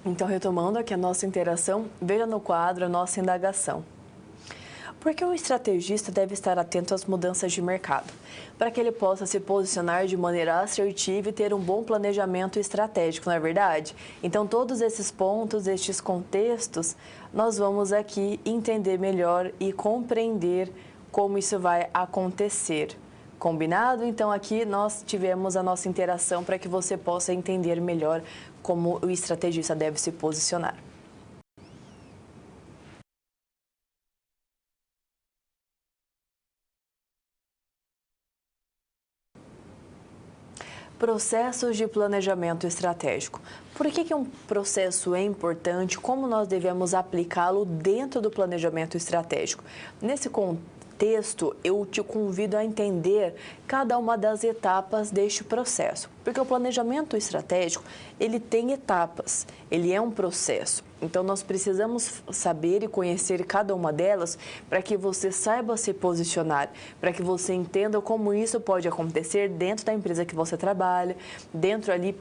Então, retomando aqui a nossa interação, veja no quadro a nossa indagação. Por que um estrategista deve estar atento às mudanças de mercado? Para que ele possa se posicionar de maneira assertiva e ter um bom planejamento estratégico, não é verdade? Então, todos esses pontos, estes contextos, nós vamos aqui entender melhor e compreender como isso vai acontecer. Combinado? Então, aqui nós tivemos a nossa interação para que você possa entender melhor como o estrategista deve se posicionar. Processos de planejamento estratégico. Por que um processo é importante? Como nós devemos aplicá-lo dentro do planejamento estratégico? Nesse contexto, eu te convido a entender cada uma das etapas deste processo. Porque o planejamento estratégico, ele tem etapas, ele é um processo. Então, nós precisamos saber e conhecer cada uma delas para que você saiba se posicionar, para que você entenda como isso pode acontecer dentro da empresa que você trabalha, dentro ali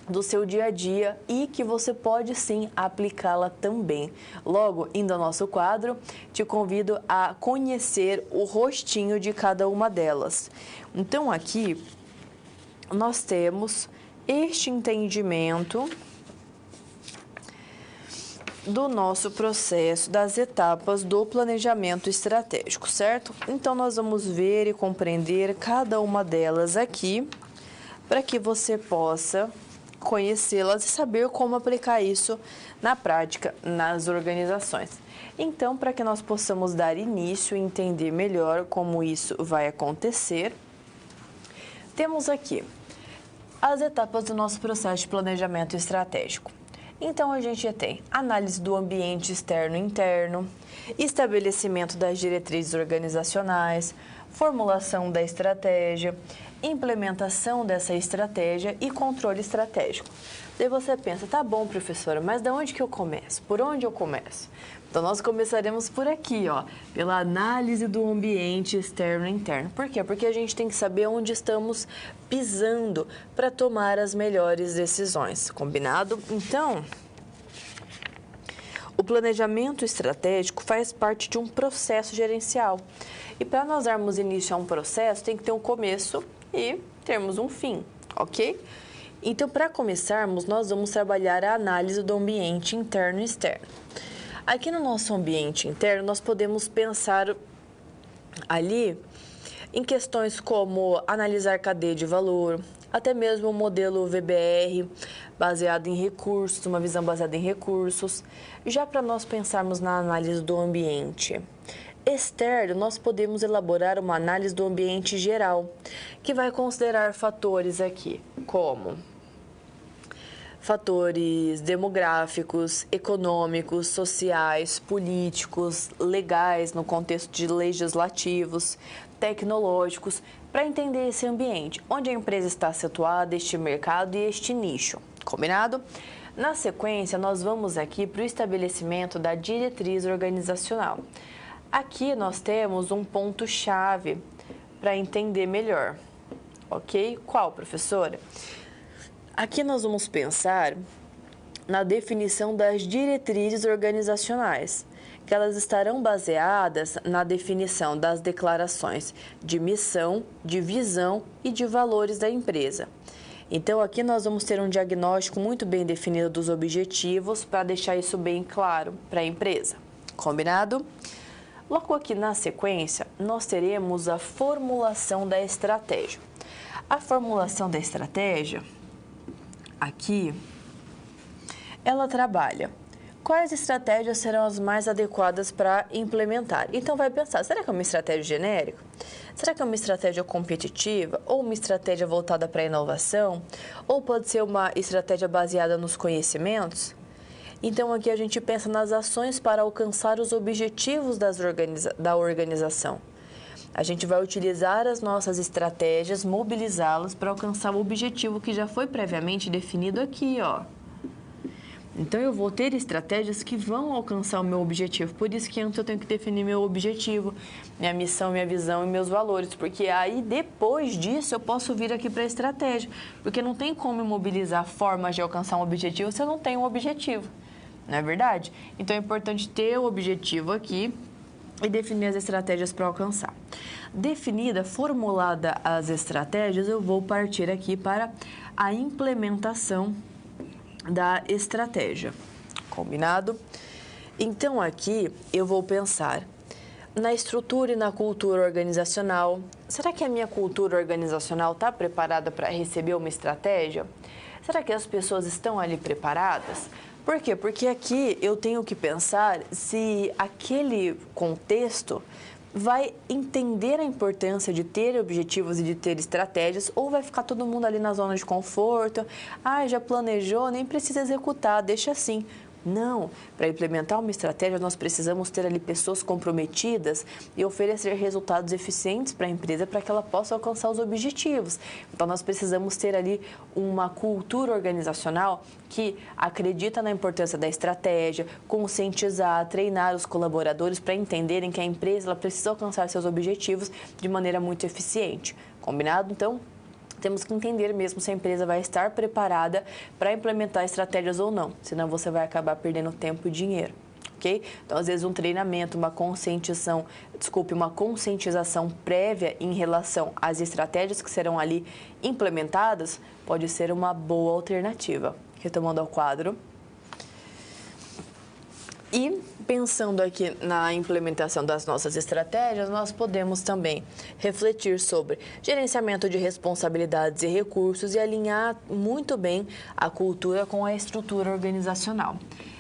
do seu dia a dia e que você pode sim aplicá-la também. Logo, indo ao nosso quadro, te convido a conhecer o rostinho de cada uma delas. Então, aqui nós temos este entendimento do nosso processo, das etapas do planejamento estratégico, certo? Então, nós vamos ver e compreender cada uma delas aqui, para que você possa conhecê-las e saber como aplicar isso na prática, nas organizações. Então, para que nós possamos dar início e entender melhor como isso vai acontecer, temos aqui as etapas do nosso processo de planejamento estratégico. Então, a gente tem análise do ambiente externo e interno, estabelecimento das diretrizes organizacionais, formulação da estratégia, implementação dessa estratégia e controle estratégico. Daí você pensa, tá bom, professora, mas de onde que eu começo? Por onde eu começo? Então, nós começaremos por aqui, ó, pela análise do ambiente externo e interno. Por quê? Porque a gente tem que saber onde estamos pisando para tomar as melhores decisões. Combinado? Então, o planejamento estratégico faz parte de um processo gerencial. E para nós darmos início a um processo, tem que ter um começo e termos um fim, ok? Então, para começarmos, nós vamos trabalhar a análise do ambiente interno e externo. Aqui no nosso ambiente interno, nós podemos pensar ali em questões como analisar cadeia de valor, até mesmo o modelo VBR, baseado em recursos, uma visão baseada em recursos. Já para nós pensarmos na análise do ambiente externo, nós podemos elaborar uma análise do ambiente geral, que vai considerar fatores aqui, como fatores demográficos, econômicos, sociais, políticos, legais, no contexto de legislativos, tecnológicos, para entender esse ambiente, onde a empresa está situada, este mercado e este nicho. Combinado? Na sequência, nós vamos aqui para o estabelecimento da diretriz organizacional. Aqui nós temos um ponto-chave para entender melhor, ok? Qual, professora? Aqui nós vamos pensar na definição das diretrizes organizacionais, que elas estarão baseadas na definição das declarações de missão, de visão e de valores da empresa. Então, aqui nós vamos ter um diagnóstico muito bem definido dos objetivos para deixar isso bem claro para a empresa. Combinado? Logo aqui na sequência, nós teremos a formulação da estratégia. A formulação da estratégia, aqui, ela trabalha quais estratégias serão as mais adequadas para implementar. Então, vai pensar, será que é uma estratégia genérica? Será que é uma estratégia competitiva? Ou uma estratégia voltada para a inovação? Ou pode ser uma estratégia baseada nos conhecimentos? Então, aqui a gente pensa nas ações para alcançar os objetivos da organização. A gente vai utilizar as nossas estratégias, mobilizá-las para alcançar o objetivo que já foi previamente definido aqui, ó. Então, eu vou ter estratégias que vão alcançar o meu objetivo. Por isso que antes eu tenho que definir meu objetivo, minha missão, minha visão e meus valores. Porque aí, depois disso, eu posso vir aqui para a estratégia. Porque não tem como mobilizar formas de alcançar um objetivo se eu não tenho um objetivo. Não é verdade? Então, é importante ter o objetivo aqui e definir as estratégias para alcançar. Definida, formulada as estratégias, eu vou partir aqui para a implementação da estratégia. Combinado? Então, aqui eu vou pensar na estrutura e na cultura organizacional. Será que a minha cultura organizacional está preparada para receber uma estratégia? Será que as pessoas estão ali preparadas? Por quê? Porque aqui eu tenho que pensar se aquele contexto vai entender a importância de ter objetivos e de ter estratégias, ou vai ficar todo mundo ali na zona de conforto, já planejou, nem precisa executar, deixa assim. Não, para implementar uma estratégia nós precisamos ter ali pessoas comprometidas e oferecer resultados eficientes para a empresa para que ela possa alcançar os objetivos. Então nós precisamos ter ali uma cultura organizacional que acredita na importância da estratégia, conscientizar, treinar os colaboradores para entenderem que a empresa ela precisa alcançar seus objetivos de maneira muito eficiente. Combinado? Então, temos que entender mesmo se a empresa vai estar preparada para implementar estratégias ou não, senão você vai acabar perdendo tempo e dinheiro, ok? Então, às vezes, um treinamento, uma conscientização prévia em relação às estratégias que serão ali implementadas pode ser uma boa alternativa. Retomando ao quadro. E pensando aqui na implementação das nossas estratégias, nós podemos também refletir sobre gerenciamento de responsabilidades e recursos e alinhar muito bem a cultura com a estrutura organizacional.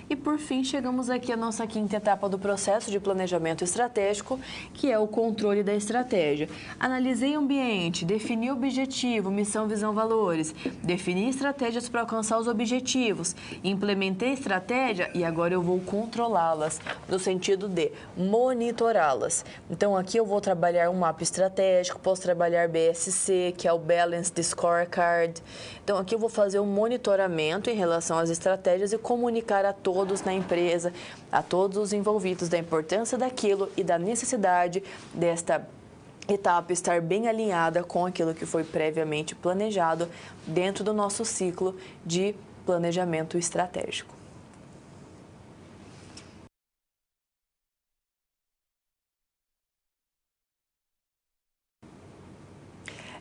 E, por fim, chegamos aqui à nossa quinta etapa do processo de planejamento estratégico, que é o controle da estratégia. Analisei o ambiente, defini o objetivo, missão, visão, valores, defini estratégias para alcançar os objetivos, implementei estratégia e agora eu vou controlá-las, no sentido de monitorá-las. Então, aqui eu vou trabalhar um mapa estratégico, posso trabalhar BSC, que é o Balanced Scorecard. Então, aqui eu vou fazer um monitoramento em relação às estratégias e comunicar a todos na empresa, a todos os envolvidos da importância daquilo e da necessidade desta etapa estar bem alinhada com aquilo que foi previamente planejado dentro do nosso ciclo de planejamento estratégico.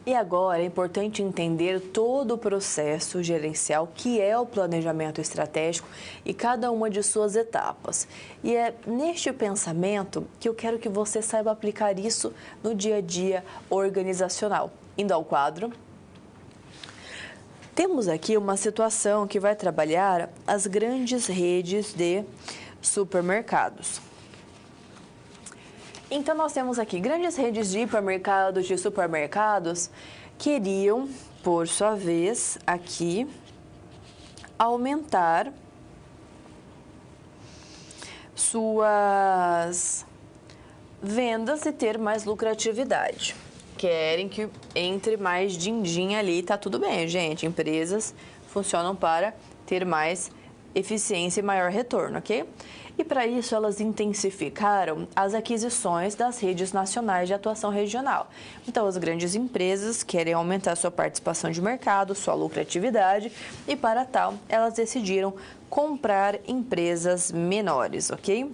E agora é importante entender todo o processo gerencial que é o planejamento estratégico e cada uma de suas etapas. E é neste pensamento que eu quero que você saiba aplicar isso no dia a dia organizacional. Indo ao quadro. Temos aqui uma situação que vai trabalhar as grandes redes de supermercados. Então, nós temos aqui grandes redes de hipermercados, de supermercados, queriam, por sua vez, aqui, aumentar suas vendas e ter mais lucratividade. Querem que entre mais din-din ali, tá tudo bem, gente. Empresas funcionam para ter mais eficiência e maior retorno, ok? E para isso elas intensificaram as aquisições das redes nacionais de atuação regional. Então as grandes empresas querem aumentar sua participação de mercado, sua lucratividade e para tal elas decidiram comprar empresas menores, ok?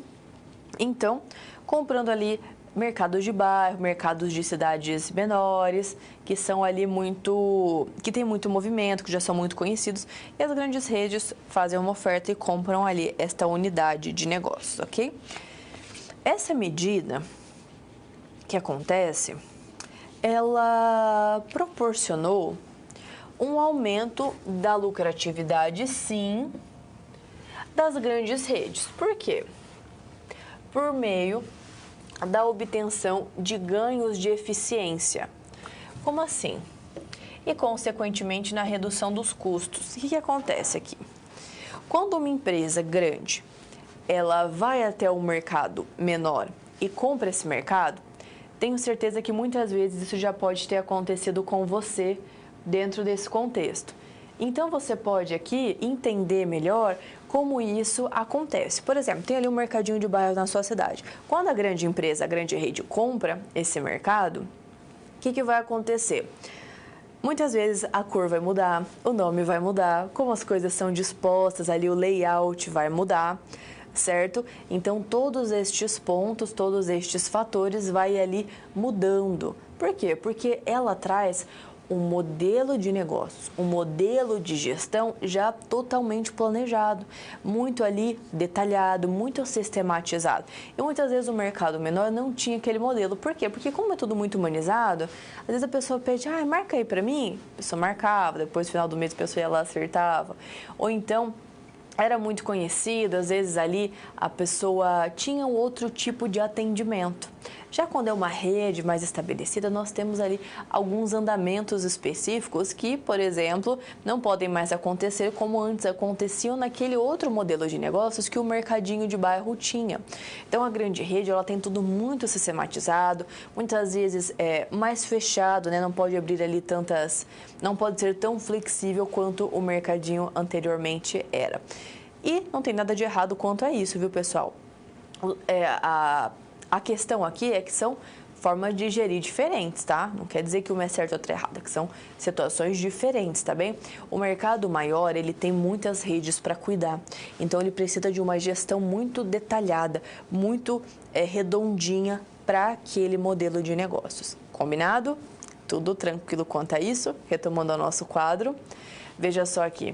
Então, comprando ali mercados de bairro, mercados de cidades menores, que são ali que tem muito movimento, que já são muito conhecidos, e as grandes redes fazem uma oferta e compram ali esta unidade de negócios, ok? Essa medida que acontece, ela proporcionou um aumento da lucratividade, sim, das grandes redes. Por quê? Por meio da obtenção de ganhos de eficiência. Como assim? E, consequentemente, na redução dos custos. O que acontece aqui? Quando uma empresa grande, ela vai até um mercado menor e compra esse mercado, tenho certeza que muitas vezes isso já pode ter acontecido com você dentro desse contexto. Então, você pode aqui entender melhor como isso acontece. Por exemplo, tem ali um mercadinho de bairro na sua cidade. Quando a grande empresa, a grande rede compra esse mercado, o que vai acontecer? Muitas vezes a cor vai mudar, o nome vai mudar, como as coisas são dispostas ali, o layout vai mudar, certo? Então, todos estes pontos, todos estes fatores vai ali mudando. Por quê? Porque ela traz um modelo de negócios, um modelo de gestão já totalmente planejado, muito ali detalhado, muito sistematizado. E muitas vezes o mercado menor não tinha aquele modelo. Por quê? Porque como é tudo muito humanizado, às vezes a pessoa pede, marca aí pra mim. A pessoa marcava, depois no final do mês a pessoa ia lá e acertava. Ou então, era muito conhecido, às vezes ali a pessoa tinha um outro tipo de atendimento. Já quando é uma rede mais estabelecida, nós temos ali alguns andamentos específicos que, por exemplo, não podem mais acontecer como antes aconteciam naquele outro modelo de negócios que o mercadinho de bairro tinha. Então, a grande rede, ela tem tudo muito sistematizado, muitas vezes é mais fechado, né? Não pode abrir ali não pode ser tão flexível quanto o mercadinho anteriormente era. E não tem nada de errado quanto a isso, viu, pessoal? A questão aqui é que são formas de gerir diferentes, tá? Não quer dizer que uma é certa e outra é errada, que são situações diferentes, tá bem? O mercado maior, ele tem muitas redes para cuidar, então ele precisa de uma gestão muito detalhada, muito redondinha para aquele modelo de negócios. Combinado? Tudo tranquilo quanto a isso? Retomando o nosso quadro, veja só aqui.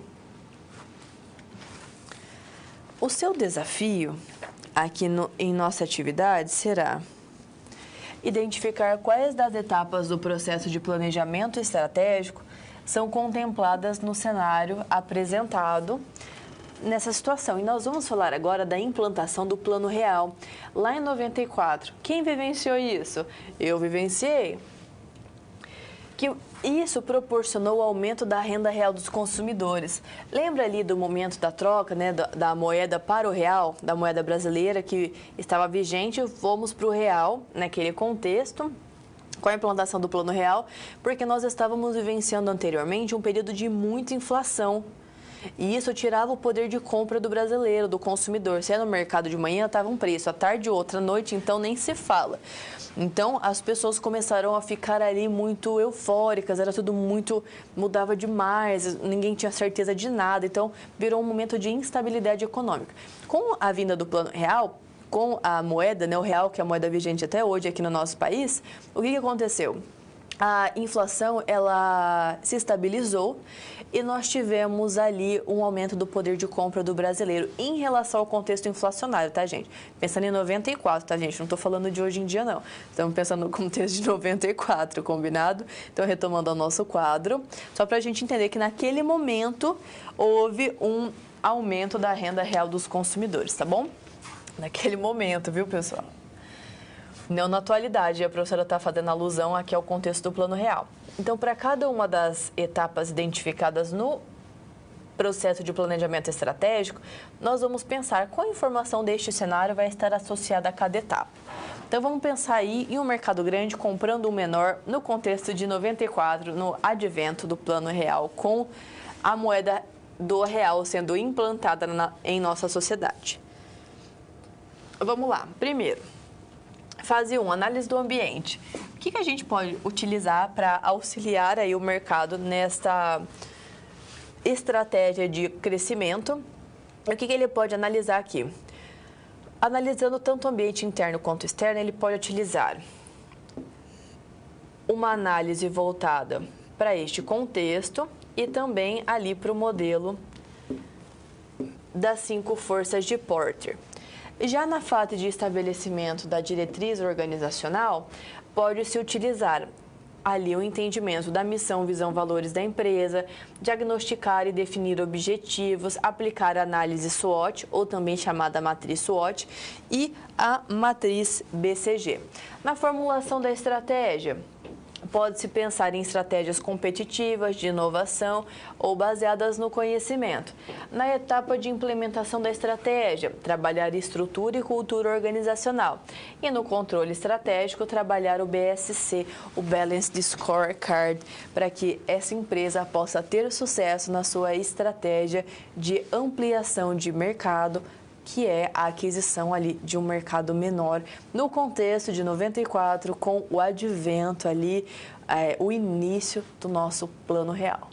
O seu desafio aqui em nossa atividade será identificar quais das etapas do processo de planejamento estratégico são contempladas no cenário apresentado nessa situação. E nós vamos falar agora da implantação do Plano Real, lá em 94. Quem vivenciou isso? Eu vivenciei. Que isso proporcionou o aumento da renda real dos consumidores. Lembra ali do momento da troca, né, da moeda para o real, da moeda brasileira que estava vigente, fomos para o real naquele contexto, com a implantação do Plano Real, porque nós estávamos vivenciando anteriormente um período de muita inflação. E isso tirava o poder de compra do brasileiro, do consumidor. Se é no mercado de manhã, estava um preço, à tarde outra, à noite, então nem se fala. Então, as pessoas começaram a ficar ali muito eufóricas, era tudo muito, mudava demais, ninguém tinha certeza de nada, então virou um momento de instabilidade econômica. Com a vinda do Plano Real, com a moeda, né, o real, que é a moeda vigente até hoje aqui no nosso país, o que aconteceu? A inflação, ela se estabilizou e nós tivemos ali um aumento do poder de compra do brasileiro em relação ao contexto inflacionário, tá, gente? Pensando em 94, tá, gente? Não estou falando de hoje em dia, não. Estamos pensando no contexto de 94, combinado? Então, retomando o nosso quadro, só para a gente entender que naquele momento houve um aumento da renda real dos consumidores, tá bom? Naquele momento, viu, pessoal? Não na atualidade, a professora está fazendo alusão aqui ao contexto do Plano Real. Então, para cada uma das etapas identificadas no processo de planejamento estratégico, nós vamos pensar qual informação deste cenário vai estar associada a cada etapa. Então, vamos pensar aí em um mercado grande comprando um menor no contexto de 94, no advento do Plano Real, com a moeda do real sendo implantada em nossa sociedade. Vamos lá. Primeiro, fase 1, análise do ambiente. O que a gente pode utilizar para auxiliar aí o mercado nesta estratégia de crescimento? O que ele pode analisar aqui? Analisando tanto o ambiente interno quanto externo, ele pode utilizar uma análise voltada para este contexto e também ali para o modelo das 5 forças de Porter. Já na fase de estabelecimento da diretriz organizacional, pode-se utilizar ali o entendimento da missão, visão, valores da empresa, diagnosticar e definir objetivos, aplicar a análise SWOT, ou também chamada matriz SWOT, e a matriz BCG. Na formulação da estratégia, pode-se pensar em estratégias competitivas, de inovação ou baseadas no conhecimento. Na etapa de implementação da estratégia, trabalhar estrutura e cultura organizacional. E no controle estratégico, trabalhar o BSC, o Balanced Scorecard, para que essa empresa possa ter sucesso na sua estratégia de ampliação de mercado, que é a aquisição ali de um mercado menor, no contexto de 94, com o advento ali, o início do nosso Plano Real.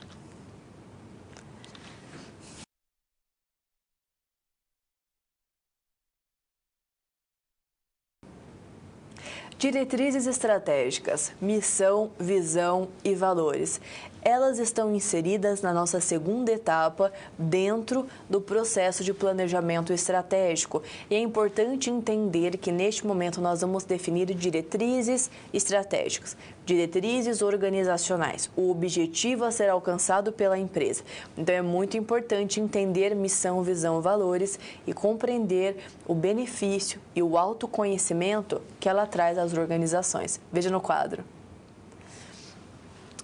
Diretrizes estratégicas, missão, visão e valores. Elas estão inseridas na nossa segunda etapa dentro do processo de planejamento estratégico. E é importante entender que neste momento nós vamos definir diretrizes estratégicas, diretrizes organizacionais, o objetivo a ser alcançado pela empresa. Então é muito importante entender missão, visão e valores e compreender o benefício e o autoconhecimento que ela traz às organizações. Veja no quadro.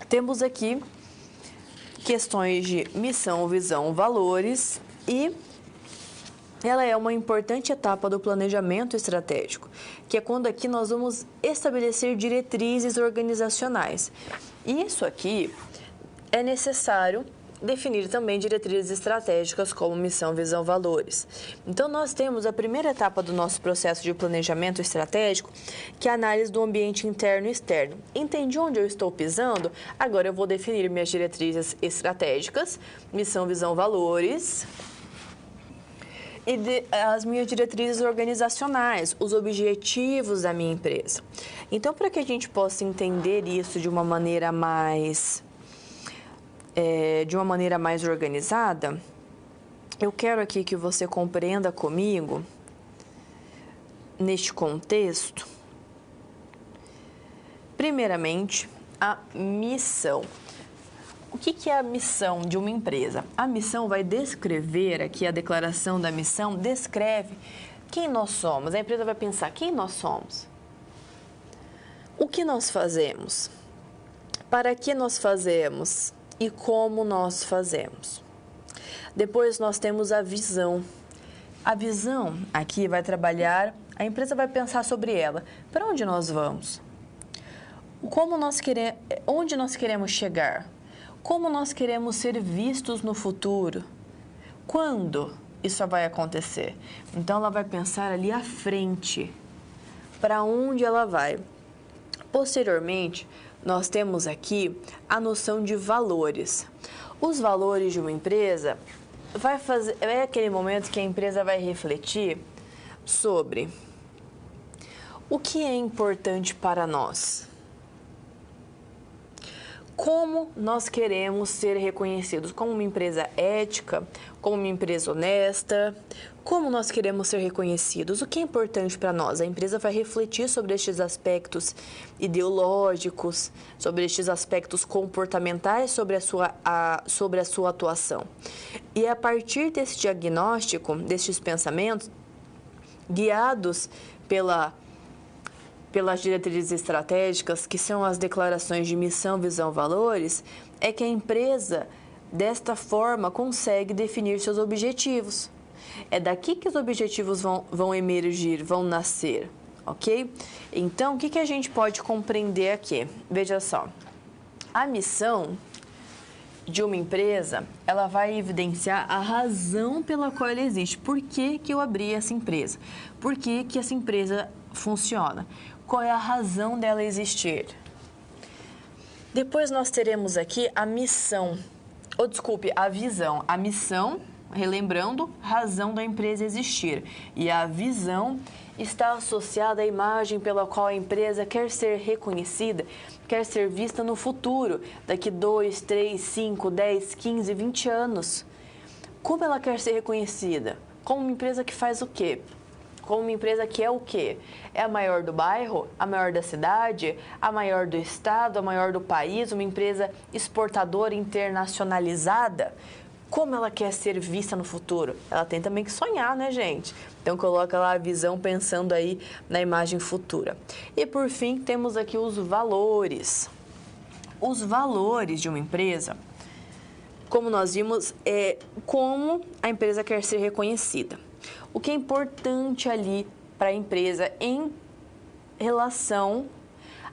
Temos aqui questões de missão, visão, valores e ela é uma importante etapa do planejamento estratégico, que é quando aqui nós vamos estabelecer diretrizes organizacionais. E isso aqui é necessário definir também diretrizes estratégicas como missão, visão, valores. Então, nós temos a primeira etapa do nosso processo de planejamento estratégico, que é a análise do ambiente interno e externo. Entendi onde eu estou pisando? Agora eu vou definir minhas diretrizes estratégicas, missão, visão, valores e as minhas diretrizes organizacionais, os objetivos da minha empresa. Então, para que a gente possa entender isso de uma maneira mais organizada, eu quero aqui que você compreenda comigo, neste contexto, primeiramente, a missão. O que é a missão de uma empresa? A missão vai descrever, aqui a declaração da missão, descreve quem nós somos. A empresa vai pensar quem nós somos, o que nós fazemos, para que nós fazemos e como nós fazemos. Depois nós temos a visão. A visão aqui vai trabalhar, a empresa vai pensar sobre ela. Para onde nós vamos? Onde nós queremos chegar? Como nós queremos ser vistos no futuro? Quando isso vai acontecer? Então ela vai pensar ali à frente, para onde ela vai. Posteriormente, nós temos aqui a noção de valores. Os valores de uma empresa é aquele momento que a empresa vai refletir sobre o que é importante para nós. Como nós queremos ser reconhecidos como uma empresa ética, como uma empresa honesta, como nós queremos ser reconhecidos, o que é importante para nós. A empresa vai refletir sobre estes aspectos ideológicos, sobre estes aspectos comportamentais, sobre a sua atuação. E a partir desse diagnóstico, destes pensamentos, guiados pelas diretrizes estratégicas, que são as declarações de missão, visão, valores, é que a empresa, desta forma, consegue definir seus objetivos. É daqui que os objetivos vão emergir, vão nascer, ok? Então, o que a gente pode compreender aqui? Veja só, a missão de uma empresa, ela vai evidenciar a razão pela qual ela existe. Por que eu abri essa empresa? Por que essa empresa funciona? Qual é a razão dela existir? Depois nós teremos aqui a missão, a visão. A missão, relembrando, razão da empresa existir. E a visão está associada à imagem pela qual a empresa quer ser reconhecida, quer ser vista no futuro, daqui 2, 3, 5, 10, 15, 20 anos. Como ela quer ser reconhecida? Como uma empresa que faz o quê? Como uma empresa que é o quê? É a maior do bairro, a maior da cidade, a maior do estado, a maior do país, uma empresa exportadora internacionalizada? Como ela quer ser vista no futuro? Ela tem também que sonhar, né, gente? Então, coloca lá a visão pensando aí na imagem futura. E, por fim, temos aqui os valores. os valores de uma empresa, como nós vimos, é como a empresa quer ser reconhecida. O que é importante ali para a empresa em relação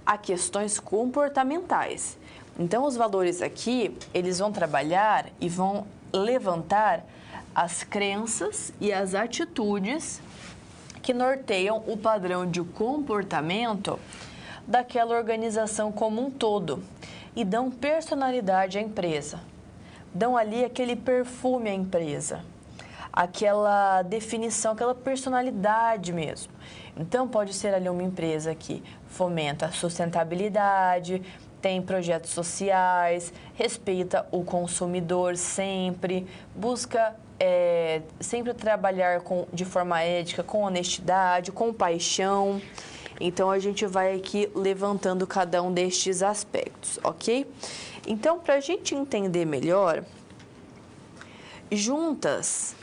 a questões comportamentais. Então, os valores aqui, eles vão trabalhar e vão levantar as crenças e as atitudes que norteiam o padrão de comportamento daquela organização como um todo e dão personalidade à empresa. Dão ali aquele perfume à empresa, aquela definição, aquela personalidade mesmo. Então, pode ser ali uma empresa que fomenta a sustentabilidade, tem projetos sociais, respeita o consumidor sempre, busca sempre trabalhar de forma ética, com honestidade, com paixão. Então, a gente vai aqui levantando cada um destes aspectos, ok? Então, para a gente entender melhor, juntas,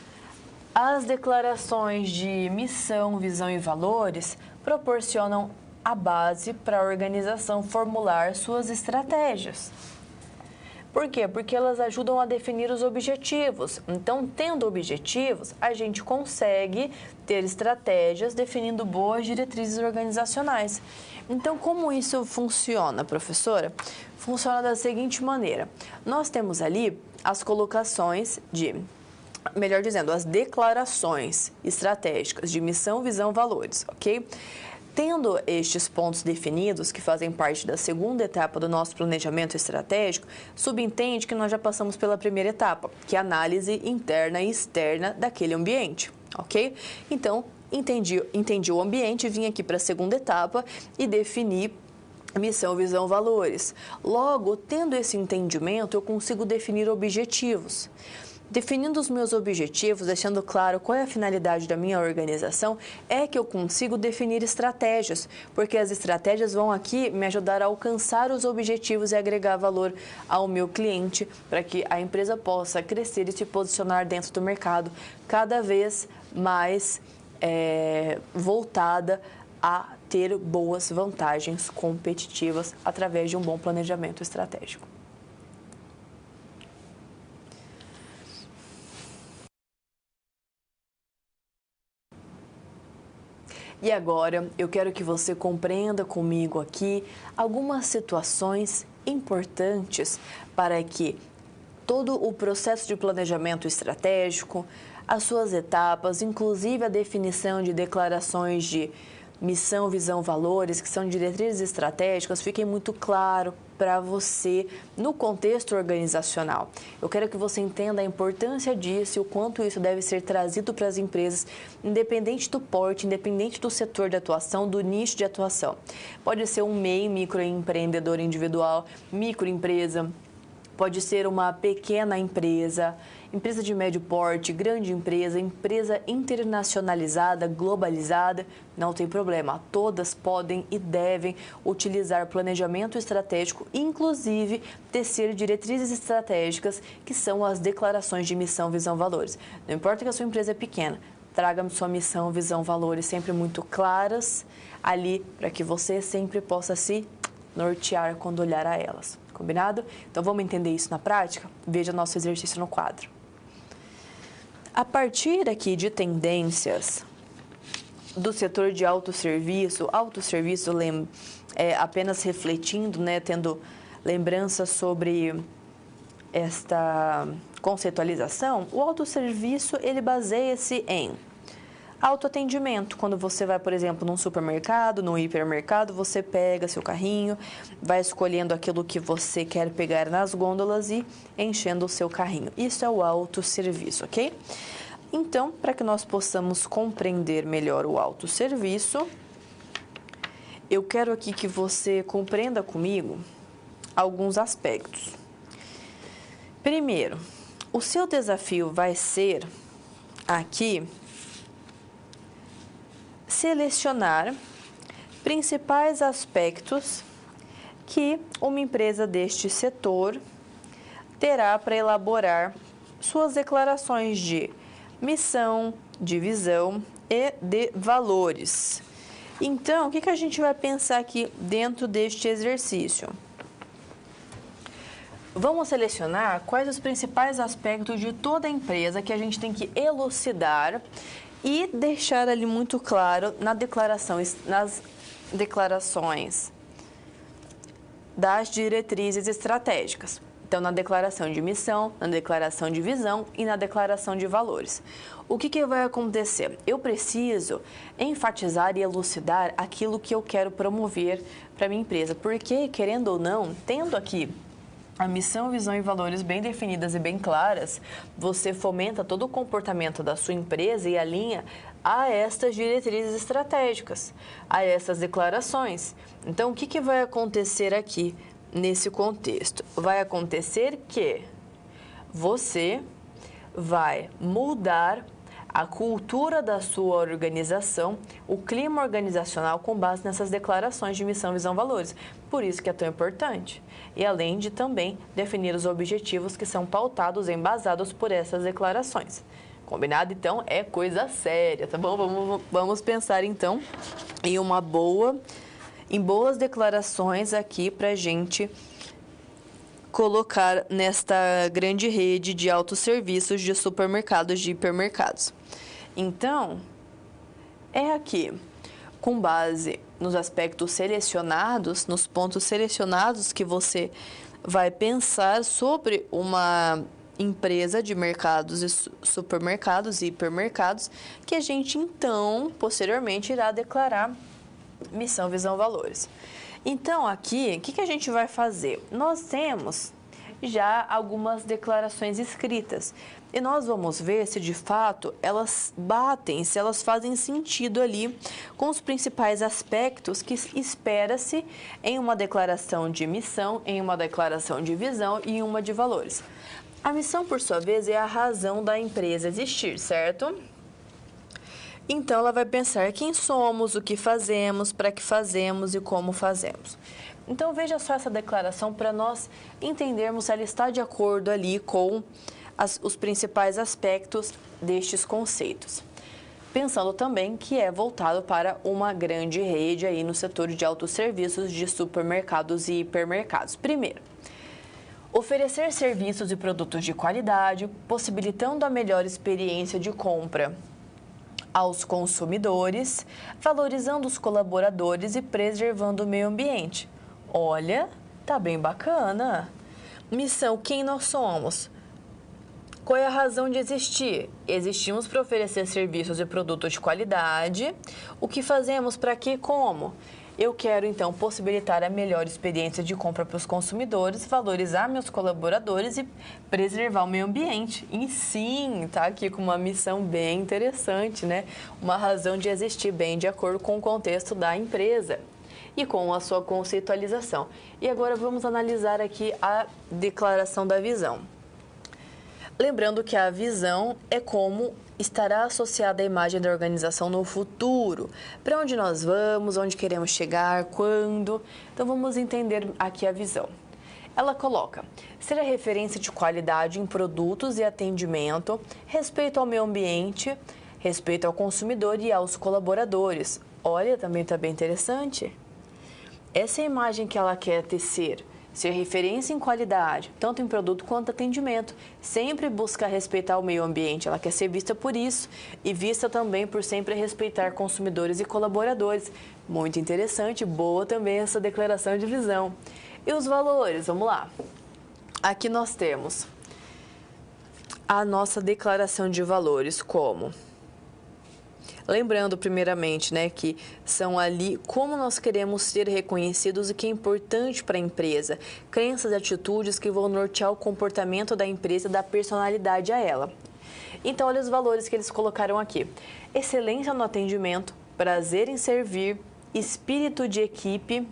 as declarações de missão, visão e valores proporcionam a base para a organização formular suas estratégias. Por quê? Porque elas ajudam a definir os objetivos. Então, tendo objetivos, a gente consegue ter estratégias definindo boas diretrizes organizacionais. Então, como isso funciona, professora? Funciona da seguinte maneira. Nós temos ali as colocações melhor dizendo, as declarações estratégicas de missão, visão, valores, ok? Tendo estes pontos definidos, que fazem parte da segunda etapa do nosso planejamento estratégico, subentende que nós já passamos pela primeira etapa, que é a análise interna e externa daquele ambiente, ok? Então, entendi o ambiente, vim aqui para a segunda etapa e defini missão, visão, valores. Logo, tendo esse entendimento, eu consigo definir objetivos. Definindo os meus objetivos, deixando claro qual é a finalidade da minha organização, é que eu consigo definir estratégias, porque as estratégias vão aqui me ajudar a alcançar os objetivos e agregar valor ao meu cliente, para que a empresa possa crescer e se posicionar dentro do mercado cada vez mais voltada a ter boas vantagens competitivas através de um bom planejamento estratégico. E agora, eu quero que você compreenda comigo aqui algumas situações importantes para que todo o processo de planejamento estratégico, as suas etapas, inclusive a definição de declarações de missão, visão, valores, que são diretrizes estratégicas, fiquem muito claro para você no contexto organizacional. Eu quero que você entenda a importância disso e o quanto isso deve ser trazido para as empresas, independente do porte, independente do setor de atuação, do nicho de atuação. Pode ser um MEI, microempreendedor individual, microempresa, pode ser uma pequena empresa, empresa de médio porte, grande empresa, empresa internacionalizada, globalizada, não tem problema. Todas podem e devem utilizar planejamento estratégico, inclusive tecer diretrizes estratégicas, que são as declarações de missão, visão, valores. Não importa que a sua empresa é pequena, traga sua missão, visão, valores sempre muito claras ali, para que você sempre possa se nortear quando olhar a elas. Combinado? Então, vamos entender isso na prática? Veja nosso exercício no quadro. A partir aqui de tendências do setor de autosserviço apenas refletindo, tendo lembrança sobre esta conceitualização, o autosserviço, ele baseia-se em autoatendimento. Quando você vai, por exemplo, num supermercado, num hipermercado, você pega seu carrinho, vai escolhendo aquilo que você quer pegar nas gôndolas e enchendo o seu carrinho. Isso é o autosserviço, ok? Então, para que nós possamos compreender melhor o autosserviço, eu quero aqui que você compreenda comigo alguns aspectos. Primeiro, o seu desafio vai ser aqui selecionar principais aspectos que uma empresa deste setor terá para elaborar suas declarações de missão, de visão e de valores. Então, o que a gente vai pensar aqui dentro deste exercício? vamos selecionar quais os principais aspectos de toda a empresa que a gente tem que elucidar e deixar ali muito claro nas declarações das diretrizes estratégicas. Então, na declaração de missão, na declaração de visão e na declaração de valores. O que vai acontecer? Eu preciso enfatizar e elucidar aquilo que eu quero promover para a minha empresa, porque, querendo ou não, tendo aqui a missão, visão e valores bem definidas e bem claras, você fomenta todo o comportamento da sua empresa e alinha a estas diretrizes estratégicas, a essas declarações. Então, o que vai acontecer aqui nesse contexto? Vai acontecer que você vai mudar a cultura da sua organização, o clima organizacional com base nessas declarações de missão, visão, valores. Por isso que é tão importante. E além de também definir os objetivos que são pautados e embasados por essas declarações. Combinado? Então, é coisa séria, tá bom? Vamos pensar, então, em boas declarações aqui pra gente colocar nesta grande rede de autosserviços de supermercados, de hipermercados. Então, é aqui, com base nos aspectos selecionados, nos pontos selecionados que você vai pensar sobre uma empresa de mercados e supermercados e hipermercados, que a gente, então, posteriormente, irá declarar missão, visão, valores. Então, aqui, o que a gente vai fazer? Nós temos já algumas declarações escritas e nós vamos ver se, de fato, elas batem, se elas fazem sentido ali com os principais aspectos que espera-se em uma declaração de missão, em uma declaração de visão e em uma de valores. A missão, por sua vez, é a razão da empresa existir, certo? Então, ela vai pensar quem somos, o que fazemos, para que fazemos e como fazemos. Então, veja só essa declaração para nós entendermos se ela está de acordo ali com os principais aspectos destes conceitos. Pensando também que é voltado para uma grande rede aí no setor de autosserviços de supermercados e hipermercados. Primeiro, oferecer serviços e produtos de qualidade, possibilitando a melhor experiência de compra aos consumidores, valorizando os colaboradores e preservando o meio ambiente. Olha, tá bem bacana. Missão, quem nós somos? Qual é a razão de existir? Existimos para oferecer serviços e produtos de qualidade. O que fazemos, para quê, como? Eu quero, então, possibilitar a melhor experiência de compra para os consumidores, valorizar meus colaboradores e preservar o meio ambiente. E sim, tá aqui com uma missão bem interessante, né? Uma razão de existir bem de acordo com o contexto da empresa e com a sua conceitualização. E agora vamos analisar aqui a declaração da visão. Lembrando que a visão é como estará associada à imagem da organização no futuro. Para onde nós vamos, onde queremos chegar, quando. Então, vamos entender aqui a visão. Ela coloca: ser a referência de qualidade em produtos e atendimento, respeito ao meio ambiente, respeito ao consumidor e aos colaboradores. Olha, também está bem interessante. Essa é a imagem que ela quer tecer. Ser referência em qualidade, tanto em produto quanto atendimento. Sempre busca respeitar o meio ambiente. Ela quer ser vista por isso e vista também por sempre respeitar consumidores e colaboradores. Muito interessante, boa também essa declaração de visão. E os valores, vamos lá. Aqui nós temos a nossa declaração de valores como... Lembrando, primeiramente, né, que são ali como nós queremos ser reconhecidos e que é importante para a empresa. Crenças e atitudes que vão nortear o comportamento da empresa e dar personalidade a ela. Então, olha os valores que eles colocaram aqui. Excelência no atendimento, prazer em servir, espírito de equipe,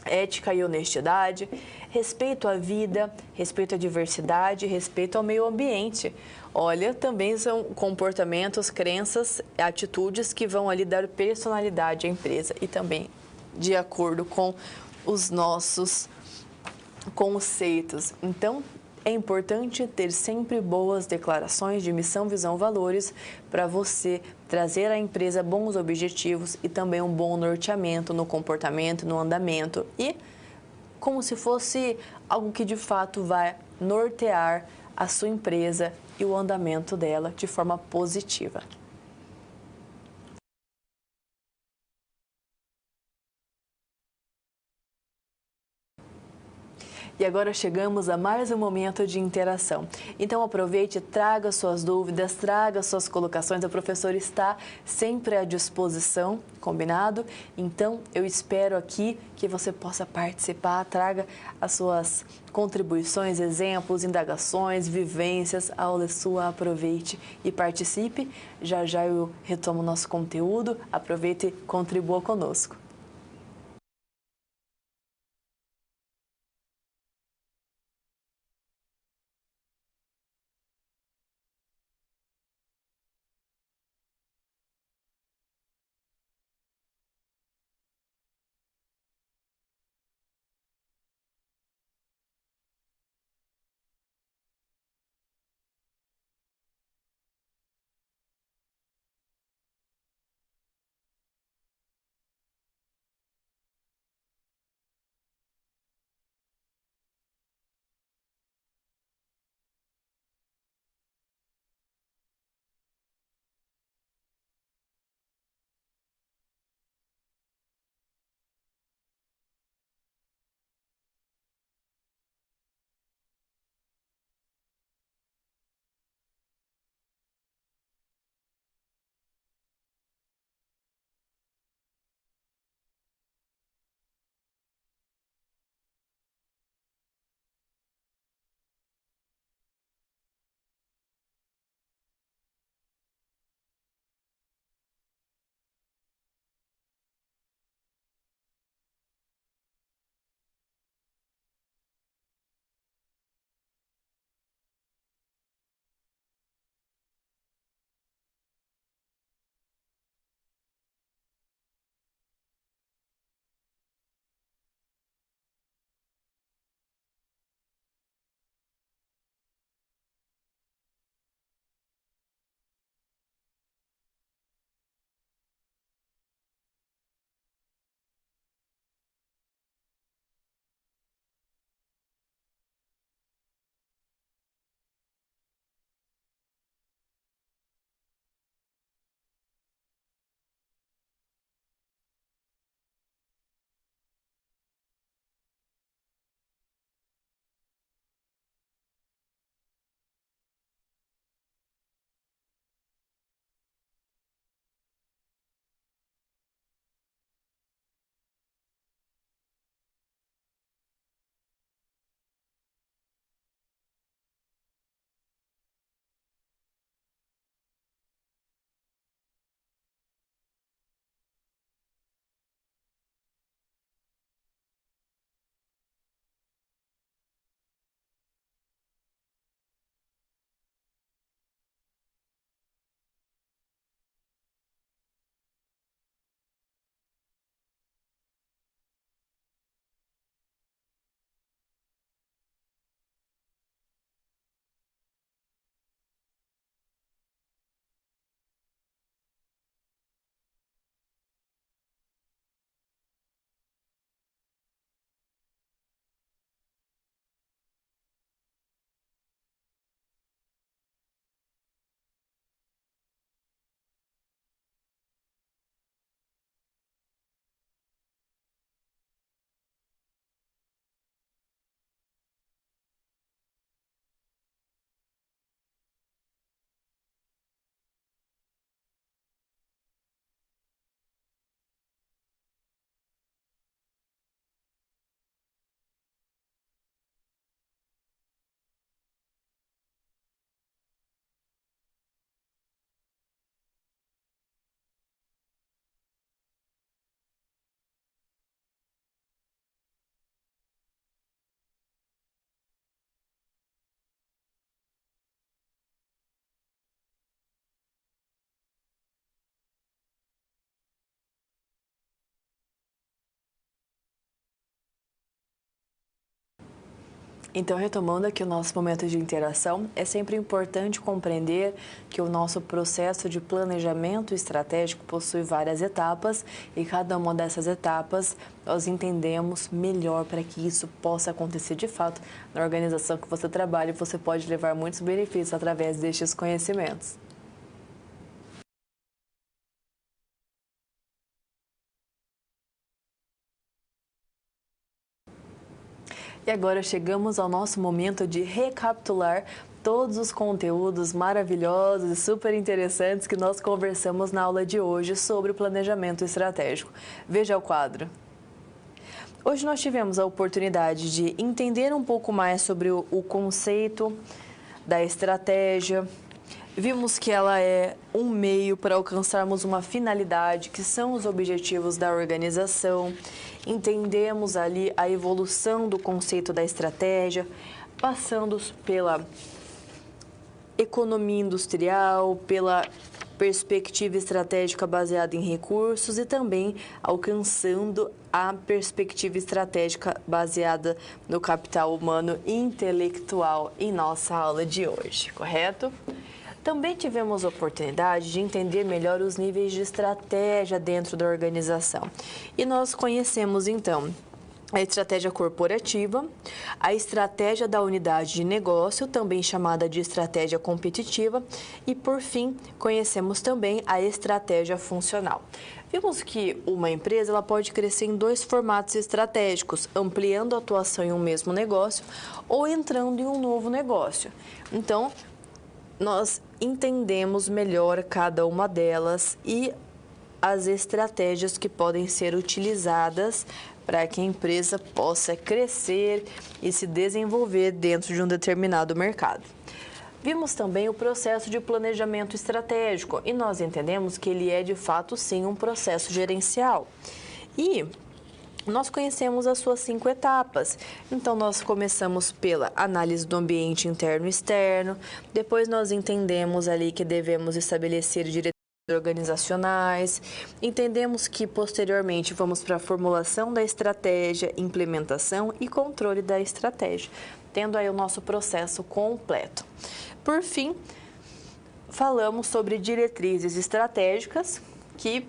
ética e honestidade, respeito à vida, respeito à diversidade, respeito ao meio ambiente. Olha, também são comportamentos, crenças, atitudes que vão ali dar personalidade à empresa e também de acordo com os nossos conceitos. Então, é importante ter sempre boas declarações de missão, visão, valores para você trazer à empresa bons objetivos e também um bom norteamento no comportamento, no andamento e como se fosse algo que de fato vai nortear a sua empresa e o andamento dela de forma positiva. E agora chegamos a mais um momento de interação. Então aproveite, traga suas dúvidas, traga suas colocações. O professor está sempre à disposição, combinado? Então eu espero aqui que você possa participar, traga as suas contribuições, exemplos, indagações, vivências. A aula é sua, aproveite e participe. Já já eu retomo o nosso conteúdo. Aproveite e contribua conosco. Então, retomando aqui o nosso momento de interação, é sempre importante compreender que o nosso processo de planejamento estratégico possui várias etapas e cada uma dessas etapas nós entendemos melhor para que isso possa acontecer de fato na organização que você trabalha e você pode levar muitos benefícios através destes conhecimentos. E agora chegamos ao nosso momento de recapitular todos os conteúdos maravilhosos e super interessantes que nós conversamos na aula de hoje sobre o planejamento estratégico. Veja o quadro. Hoje nós tivemos a oportunidade de entender um pouco mais sobre o conceito da estratégia. Vimos que ela é um meio para alcançarmos uma finalidade, que são os objetivos da organização. Entendemos ali a evolução do conceito da estratégia, passando pela economia industrial, pela perspectiva estratégica baseada em recursos e também alcançando a perspectiva estratégica baseada no capital humano e intelectual em nossa aula de hoje, correto? Também tivemos a oportunidade de entender melhor os níveis de estratégia dentro da organização. E nós conhecemos, então, a estratégia corporativa, a estratégia da unidade de negócio, também chamada de estratégia competitiva, e, por fim, conhecemos também a estratégia funcional. Vimos que uma empresa ela pode crescer em dois formatos estratégicos, ampliando a atuação em um mesmo negócio ou entrando em um novo negócio. Então, nós entendemos melhor cada uma delas e as estratégias que podem ser utilizadas para que a empresa possa crescer e se desenvolver dentro de um determinado mercado. Vimos também o processo de planejamento estratégico e nós entendemos que ele é de fato sim um processo gerencial. E nós conhecemos as suas 5 etapas. Então, nós começamos pela análise do ambiente interno e externo, depois nós entendemos ali que devemos estabelecer diretrizes organizacionais, entendemos que posteriormente vamos para a formulação da estratégia, implementação e controle da estratégia, tendo aí o nosso processo completo. Por fim, falamos sobre diretrizes estratégicas que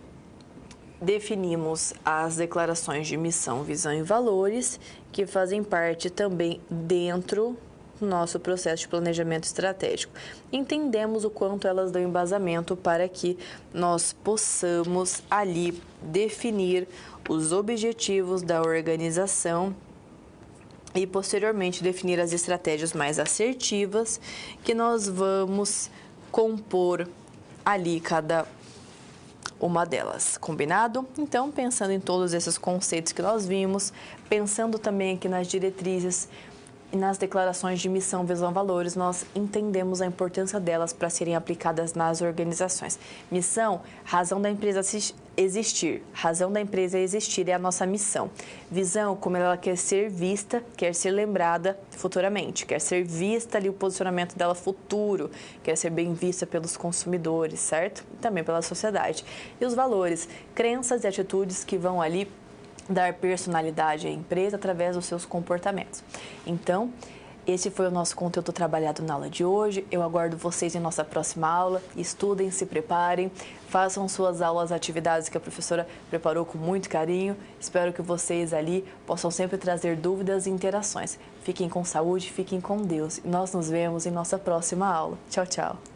definimos as declarações de missão, visão e valores, que fazem parte também dentro do nosso processo de planejamento estratégico. Entendemos o quanto elas dão embasamento para que nós possamos ali definir os objetivos da organização e posteriormente definir as estratégias mais assertivas que nós vamos compor ali cada uma delas, combinado? Então, pensando em todos esses conceitos que nós vimos, pensando também aqui nas diretrizes e nas declarações de missão, visão, valores, nós entendemos a importância delas para serem aplicadas nas organizações. Missão, razão da empresa existir. Razão da empresa existir é a nossa missão. Visão, como ela quer ser vista, quer ser lembrada futuramente, quer ser vista ali o posicionamento dela futuro, quer ser bem vista pelos consumidores, certo? E também pela sociedade. E os valores, crenças e atitudes que vão ali dar personalidade à empresa através dos seus comportamentos. Então, esse foi o nosso conteúdo trabalhado na aula de hoje. Eu aguardo vocês em nossa próxima aula. Estudem, se preparem, façam suas aulas, atividades que a professora preparou com muito carinho. Espero que vocês ali possam sempre trazer dúvidas e interações. Fiquem com saúde, fiquem com Deus. E nós nos vemos em nossa próxima aula. Tchau, tchau.